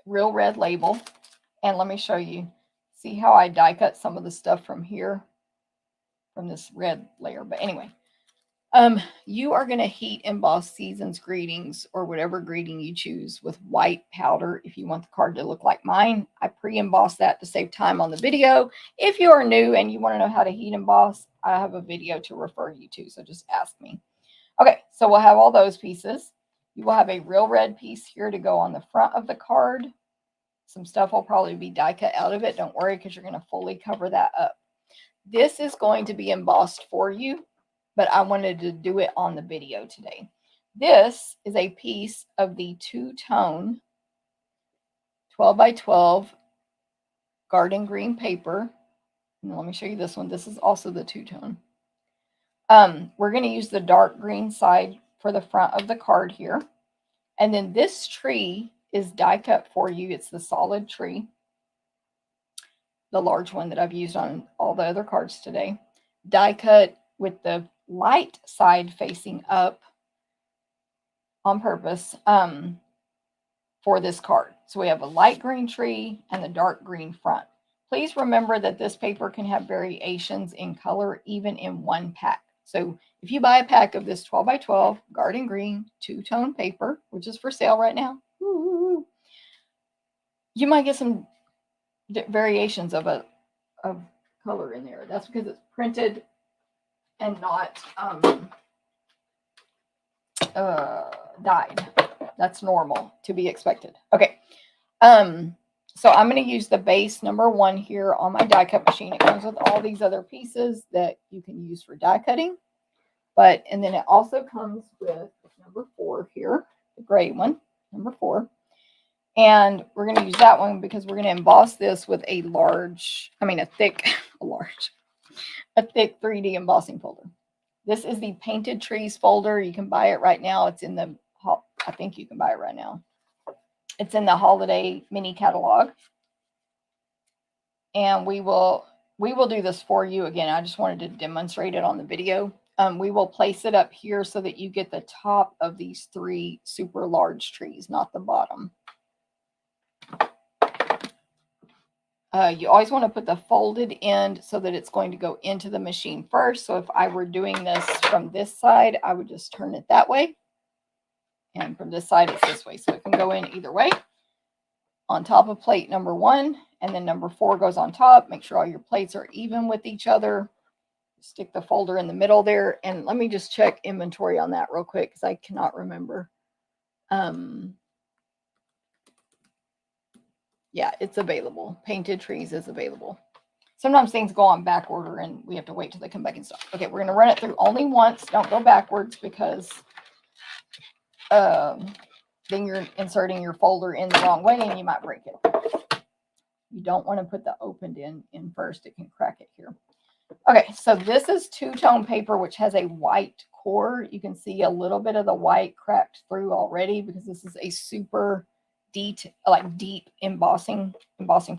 Speaker 1: Real red label. And let me show you. See how I die cut some of the stuff from here, from this red layer. But anyway, you are going to heat emboss Season's Greetings or whatever greeting you choose with white powder if you want the card to look like mine. I pre-emboss that to save time on the video. If you are new and you want to know how to heat emboss, I have a video to refer you to, so just ask me. Okay, so we'll have all those pieces. You will have a real red piece here to go on the front of the card. Some stuff will probably be die cut out of it. Don't worry, because you're going to fully cover that up. This is going to be embossed for you, but I wanted to do it on the video today. This is a piece of the 2-tone 12 by 12 garden green paper. And let me show you this one. This is also the 2-tone. We're going to use the dark green side for the front of the card here. And then this tree is die cut for you. It's the solid tree, the large one that I've used on all the other cards today. Die cut with the light side facing up on purpose for this card. So we have a light green tree and the dark green front. Please remember that this paper can have variations in color even in one pack. So if you buy a pack of this 12 by 12 garden green 2-tone paper, which is for sale right now, you might get some variations of color in there. That's because it's printed and not dyed. That's normal to be expected. Okay. So I'm going to use the base number 1 here on my die cut machine. It comes with all these other pieces that you can use for die cutting. And then it also comes with number 4 here, the gray one, number 4. And we're going to use that one because we're going to emboss this with a thick 3D embossing folder. This is the Painted Trees folder. You can buy it right now. It's in the, I think you can buy it right now. It's in the holiday mini catalog. And we will do this for you again. I just wanted to demonstrate it on the video. We will place it up here so that you get the top of these 3 super large trees, not the bottom. You always want to put the folded end so that it's going to go into the machine first. So if I were doing this from this side, I would just turn it that way. And from this side, it's this way. So it can go in either way. On top of plate number 1, and then number 4 goes on top. Make sure all your plates are even with each other. Stick the folder in the middle there. And let me just check inventory on that real quick because I cannot remember. Yeah, it's available. Painted Trees is available. sometimes things go on back order and we have to wait till they come back in stock. Okay, we're going to run it through only once. Don't go backwards because then you're inserting your folder in the wrong way and you might break it. You don't want to put the opened in first. It can crack it here. Okay, so this is two-tone paper, which has a white core. You can see a little bit of the white cracked through already because this is a super deep embossing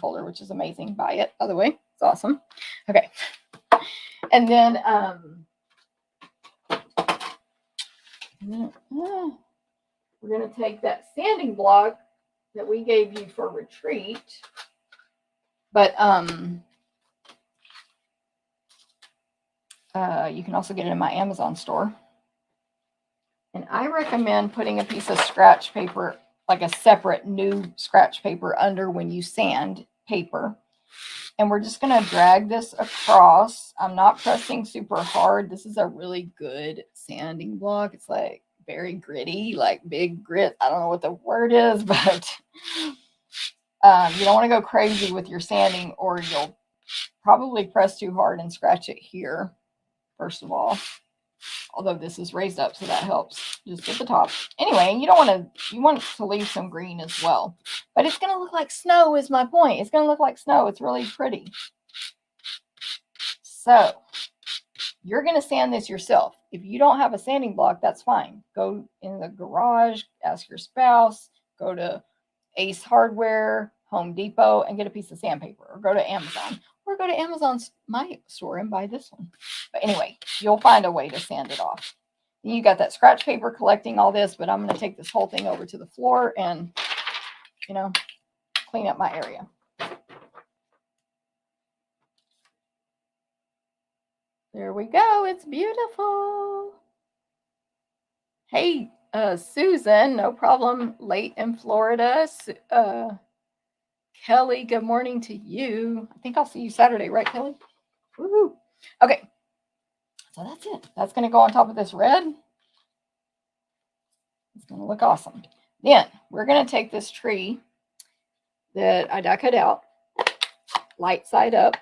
Speaker 1: folder, which is amazing. Buy it, by the way. It's awesome. Okay, and then we're going to take that sanding block that we gave you for retreat, but you can also get it in my Amazon store. And I recommend putting a piece of scratch paper, like a separate new scratch paper under when you sand paper. And we're just going to drag this across. I'm not pressing super hard. This is a really good sanding block. It's like very gritty, like big grit. I don't know what the word is, but you don't want to go crazy with your sanding or you'll probably press too hard and scratch it here. First of all, although this is raised up, so that helps just at the top. Anyway, you want to leave some green as well, but it's going to look like snow is my point. It's going to look like snow. It's really pretty. So you're going to sand this yourself. If you don't have a sanding block, that's fine. Go in the garage, ask your spouse, go to Ace Hardware, Home Depot, and get a piece of sandpaper, or go to Amazon. Or go to Amazon's my store and buy this one. But anyway, you'll find a way to sand it off. And you got that scratch paper collecting all this, but I'm going to take this whole thing over to the floor and, clean up my area. There we go. It's beautiful. Hey, Susan, no problem. Late in Florida. Kelly, good morning to you. I think I'll see you Saturday, right, Kelly? Woohoo. Okay. So that's it. That's going to go on top of this red. It's going to look awesome. Then we're going to take this tree that I die cut out, light side up,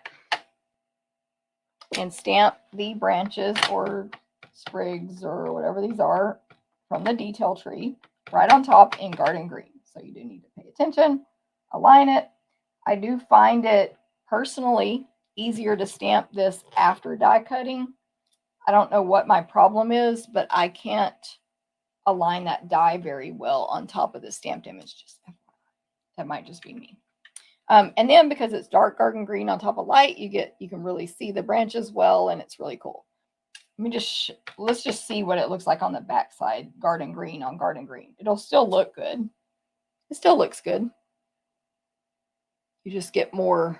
Speaker 1: and stamp the branches or sprigs or whatever these are from the detail tree right on top in garden green. So you do need to pay attention, align it. I do find it personally easier to stamp this after die cutting. I don't know what my problem is, but I can't align that die very well on top of the stamped image. That might just be me. And then because it's dark garden green on top of light, you can really see the branches well, and it's really cool. Let's just see what it looks like on the back side, garden green on garden green. It'll still look good. It still looks good. You just get more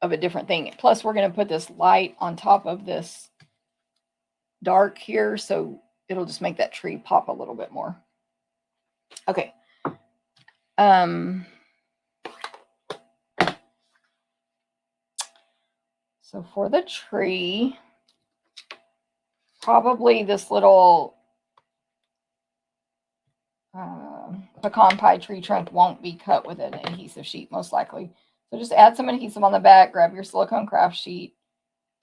Speaker 1: of a different thing. Plus, we're going to put this light on top of this dark here, so it'll just make that tree pop a little bit more. Okay. So for the tree, probably this little pecan pie tree trunk won't be cut with an adhesive sheet, most likely. So just add some adhesive on the back, grab your silicone craft sheet,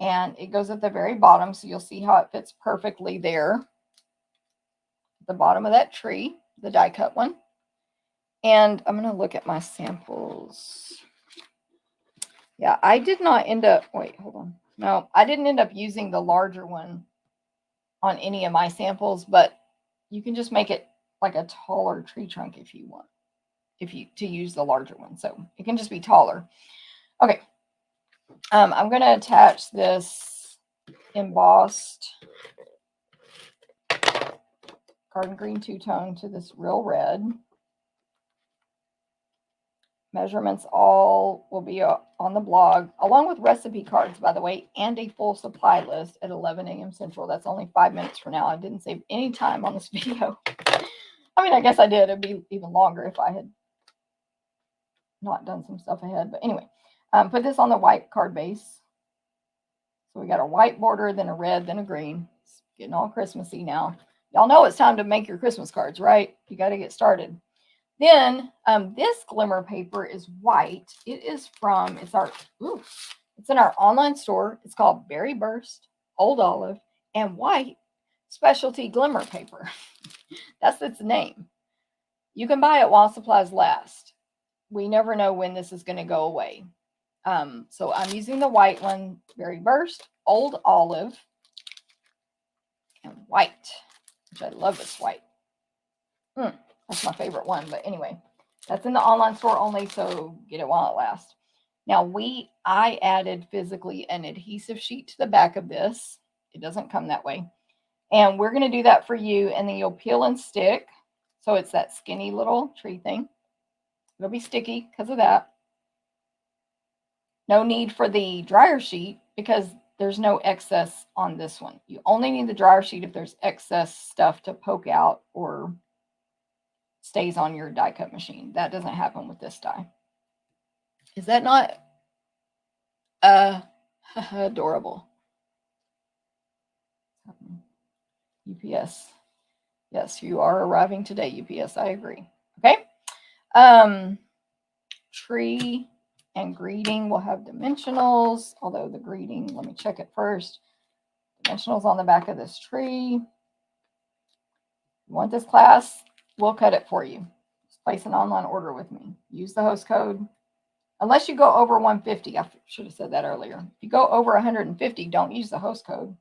Speaker 1: and it goes at the very bottom, so you'll see how it fits perfectly there at the bottom of that tree, the die cut one. And I'm going to look at my samples. Yeah, I did not end up, wait, hold on. No, I didn't end up using the larger one on any of my samples, but you can just make it like a taller tree trunk if you want, to use the larger one. So it can just be taller. Okay. I'm going to attach this embossed garden green two-tone to this real red. Measurements all will be on the blog, along with recipe cards, by the way, and a full supply list at 11 a.m. Central. That's only 5 minutes from now. I didn't save any time on this video. I mean, I guess I did. It'd be even longer if I had not done some stuff ahead. But anyway, put this on the white card base. So we got a white border, then a red, then a green. It's getting all Christmassy now. Y'all know it's time to make your Christmas cards, right? You got to get started. Then this glimmer paper is white. It's It's in our online store. It's called Berry Burst, Old Olive, and White Specialty Glimmer Paper. That's its name. You can buy it while supplies last. We never know when this is going to go away. So I'm using the white one, Berry Burst, Old Olive, and White, which I love this white. That's my favorite one. But anyway, that's in the online store only, so get it while it lasts. Now, I added physically an adhesive sheet to the back of this. It doesn't come that way. And we're going to do that for you, and then you'll peel and stick. So it's that skinny little tree thing. It'll be sticky because of that. No need for the dryer sheet because there's no excess on this one. You only need the dryer sheet if there's excess stuff to poke out or stays on your die cut machine. That doesn't happen with this die. Is that not adorable? UPS. Yes, you are arriving today, UPS. I agree. Okay. Tree and greeting will have dimensionals, although the greeting, let me check it first. Dimensionals on the back of this tree. You want this class? We'll cut it for you. Just place an online order with me. Use the host code. Unless you go over 150, I should have said that earlier. If you go over 150, don't use the host code.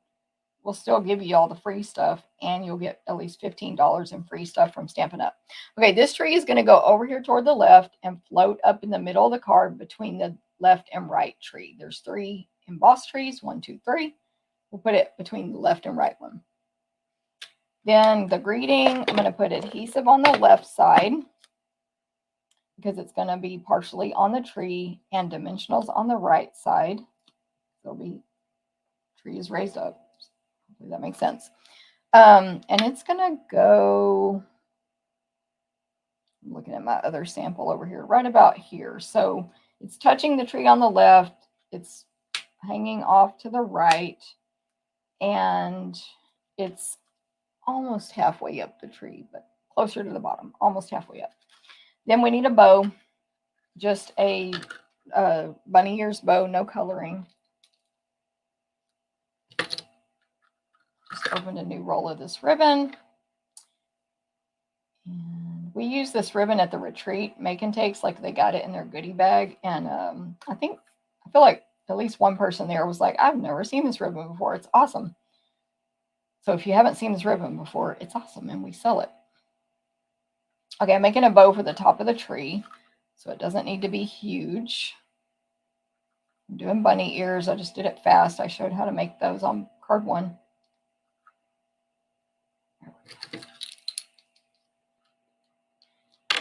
Speaker 1: We'll still give you all the free stuff, and you'll get at least $15 in free stuff from Stampin' Up. Okay, this tree is going to go over here toward the left and float up in the middle of the card between the left and right tree. There's 3 embossed trees, 1, 2, 3. We'll put it between the left and right one. Then the greeting, I'm going to put adhesive on the left side because it's going to be partially on the tree, and dimensionals on the right side. There'll be trees raised up. Hopefully that makes sense. And it's going to go, I'm looking at my other sample over here, right about here. So it's touching the tree on the left. It's hanging off to the right. And it's almost halfway up the tree, but closer to the bottom, almost halfway up. Then we need a bow, just a bunny ears bow, no coloring. Just opened a new roll of this ribbon. And we use this ribbon at the retreat, make and takes, like they got it in their goodie bag. And I feel like at least one person there was like, I've never seen this ribbon before. It's awesome. So if you haven't seen this ribbon before, it's awesome, and we sell it. Okay, I'm making a bow for the top of the tree, so it doesn't need to be huge. I'm doing bunny ears. I just did it fast. I showed how to make those on card 1.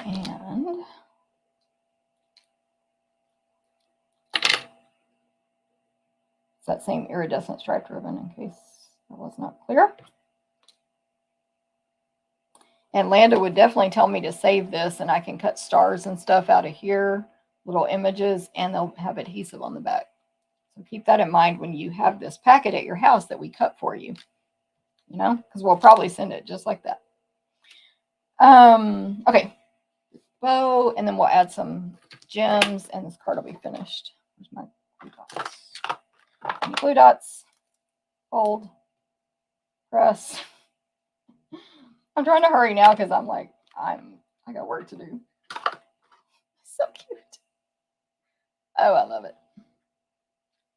Speaker 1: And it's that same iridescent striped ribbon, in case that was not clear. And Landa would definitely tell me to save this, and I can cut stars and stuff out of here, little images, and they'll have adhesive on the back. So keep that in mind when you have this packet at your house that we cut for you, you know, because we'll probably send it just like that. Okay, bow, and then we'll add some gems, and this card will be finished. Here's my glue dots. Any glue dots, fold, press. I'm trying to hurry now because I'm like, I got work to do. So cute. Oh, I love it.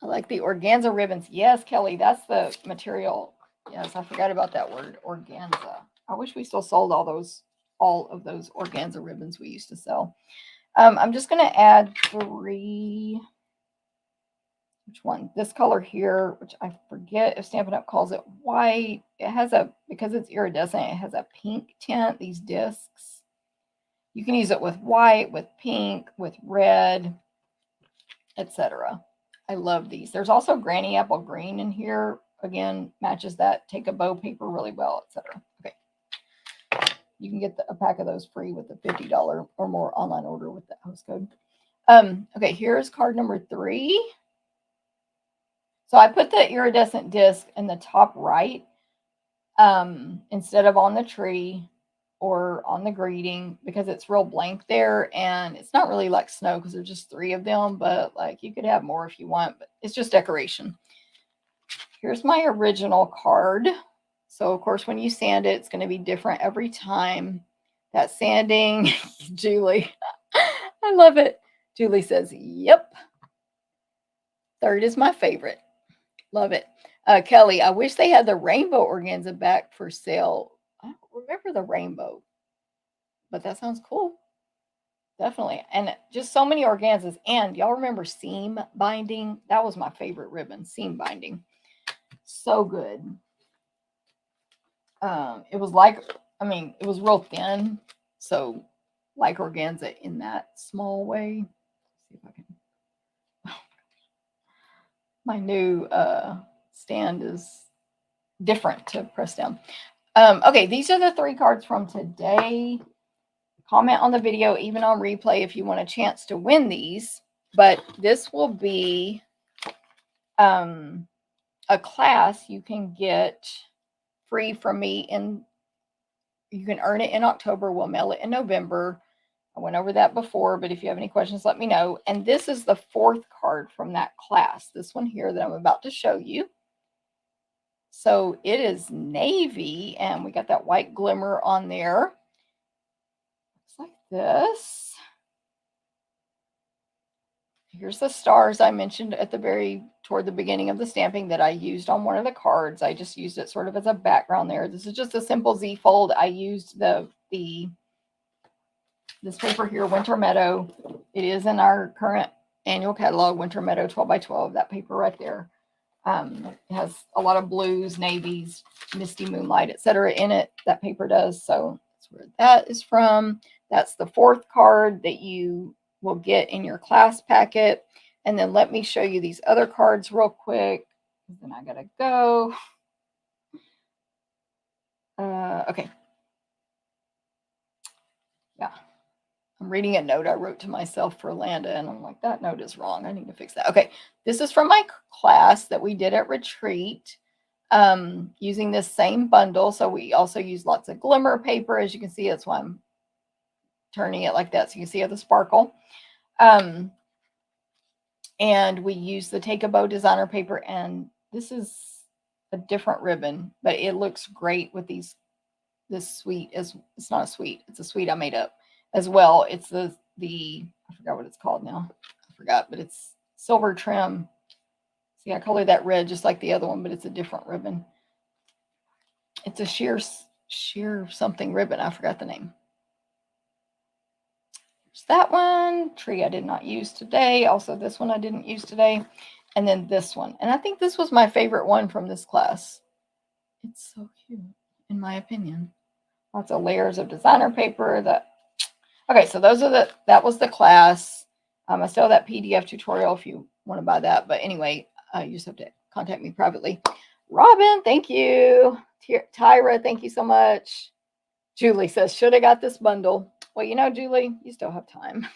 Speaker 1: I like the organza ribbons. Yes, Kelly, that's the material. Yes, I forgot about that word, organza. I wish we still sold all of those organza ribbons we used to sell. I'm just going to add 3. Which one? This color here, which I forget if Stampin' Up calls it white. It has because it's iridescent, it has a pink tint, these discs. You can use it with white, with pink, with red, etc. I love these. There's also Granny Apple Green in here. Again, matches that. Take a bow paper really well, etc. Okay. You can get a pack of those free with the $50 or more online order with that host code. Okay, here's card number 3. So I put the iridescent disc in the top right instead of on the tree. or on the greeting because it's real blank there, and it's not really like snow because there's just 3 of them, but like you could have more if you want, but it's just decoration. Here's my original card. So of course when you sand it, it's going to be different every time. That sanding, Julie, I love it. Julie says, yep. 3rd is my favorite. Love it. Kelly, I wish they had the rainbow organza back for sale. I don't remember the rainbow, but that sounds cool. Definitely. And just so many organzas. And y'all remember seam binding? That was my favorite ribbon, seam binding. So good. It was like, I mean, it was real thin. So like organza in that small way. Let's see if I can. My new stand is different to press down. Okay, these are the 3 cards from today. Comment on the video, even on replay, if you want a chance to win these. But this will be a class you can get free from me, and you can earn it in October. We'll mail it in November. I went over that before, but if you have any questions, let me know. And this is the 4th card from that class. This one here that I'm about to show you. So it is navy, and we got that white glimmer on there. Looks like this. Here's the stars I mentioned at toward the beginning of the stamping that I used on one of the cards. I just used it sort of as a background there. This is just a simple Z fold. I used this paper here, Winter Meadow. It is in our current annual catalog, Winter Meadow 12 by 12, that paper right there. It has a lot of blues, navies, misty moonlight, etc. in it. That paper does. So that's where that is from. That's the 4th card that you will get in your class packet. And then let me show you these other cards real quick. Then I gotta go. Okay. Yeah. I'm reading a note I wrote to myself for Landa, and I'm like, that note is wrong. I need to fix that. Okay. This is from my class that we did at retreat, using this same bundle. So we also use lots of glimmer paper. As you can see, that's why I'm turning it like that, so you can see the sparkle. And we use the Take a Bow designer paper, and this is a different ribbon, but it looks great with this suite. It's not a suite, it's a suite I made up as well. It's the I forgot what it's called now. I forgot, but it's silver trim. See, I colored that red just like the other one, but it's a different ribbon. It's a sheer something ribbon. I forgot the name. There's that one. Tree I did not use today. Also, this one I didn't use today. And then this one. And I think this was my favorite one from this class. It's so cute, in my opinion. Lots of layers of designer paper. Okay, so that was the class. I still have that PDF tutorial if you want to buy that. But anyway, you just have to contact me privately. Robin, thank you. Tyra, thank you so much. Julie says, should have got this bundle. Well, you know, Julie, you still have time.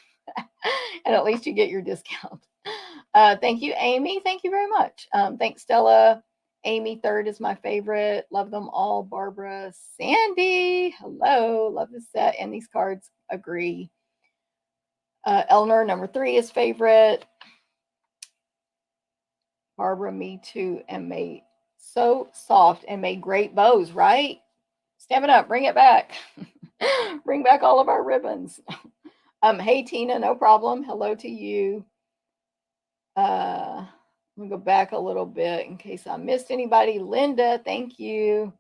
Speaker 1: And at least you get your discount. Thank you, Amy. Thank you very much. Thanks, Stella. Amy, 3rd is my favorite. Love them all. Barbara, Sandy, hello. Love this set and these cards. Agree. Eleanor, number 3 is favorite. Barbara, me too. And made so soft and made great bows, right? Stampin' Up, bring it back. Bring back all of our ribbons. Hey, Tina, no problem. Hello to you. Let me go back a little bit in case I missed anybody. Linda, thank you.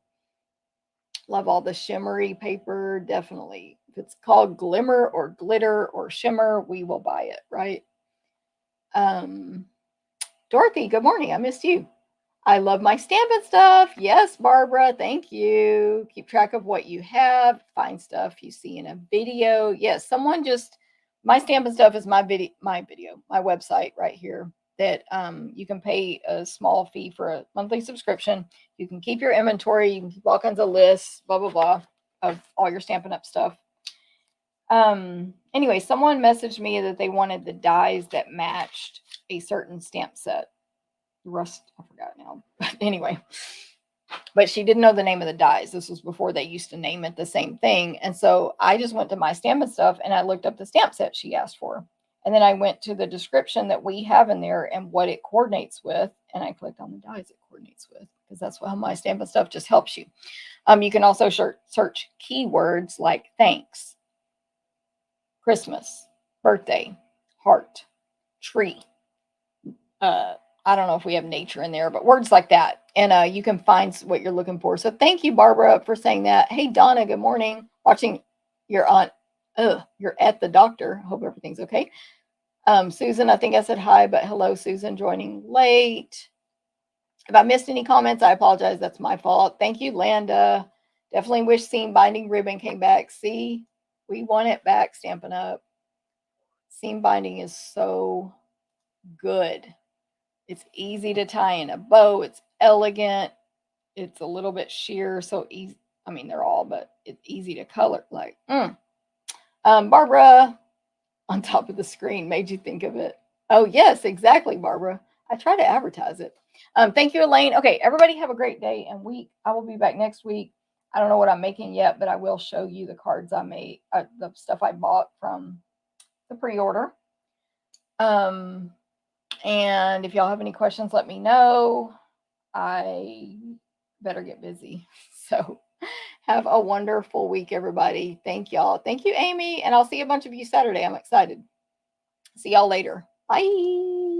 Speaker 1: Love all the shimmery paper. Definitely. If it's called glimmer or glitter or shimmer, we will buy it, right? Dorothy, good morning. I missed you. I love my Stampin' stuff. Yes, Barbara, thank you. Keep track of what you have. Find stuff you see in a video. Yes, my Stampin' stuff is my website right here that you can pay a small fee for a monthly subscription. You can keep your inventory. You can keep all kinds of lists, blah, blah, blah, of all your Stampin' Up stuff. Anyway, someone messaged me that they wanted the dies that matched a certain stamp set. Rust, I forgot now. But anyway, but she didn't know the name of the dies. This was before they used to name it the same thing. And so I just went to my Stampin' Stuff and I looked up the stamp set she asked for. And then I went to the description that we have in there and what it coordinates with. And I clicked on the dies it coordinates with, because that's how my Stampin' Stuff just helps you. You can also search keywords like thanks, Christmas, birthday, heart, tree. I don't know if we have nature in there, but words like that. And you can find what you're looking for. So thank you, Barbara, for saying that. Hey, Donna, good morning. Watching your aunt. You're at the doctor. Hope everything's okay. Susan, I think I said hi, but hello, Susan, joining late. If I missed any comments, I apologize. That's my fault. Thank you, Landa. Definitely wish Seam Binding ribbon came back. See, we want it back, Stampin' Up. Seam binding is so good. It's easy to tie in a bow. It's elegant. It's a little bit sheer, so easy. I mean, they're all, but it's easy to color. Like, Barbara, on top of the screen made you think of it. Oh, yes, exactly, Barbara. I try to advertise it. Thank you, Elaine. Okay, everybody have a great day and week. I will be back next week. I don't know what I'm making yet, but I will show you the cards I made, the stuff I bought from the pre-order. And if y'all have any questions, let me know. I better get busy. So have a wonderful week, everybody. Thank y'all. Thank you, Amy. And I'll see a bunch of you Saturday. I'm excited. See y'all later. Bye.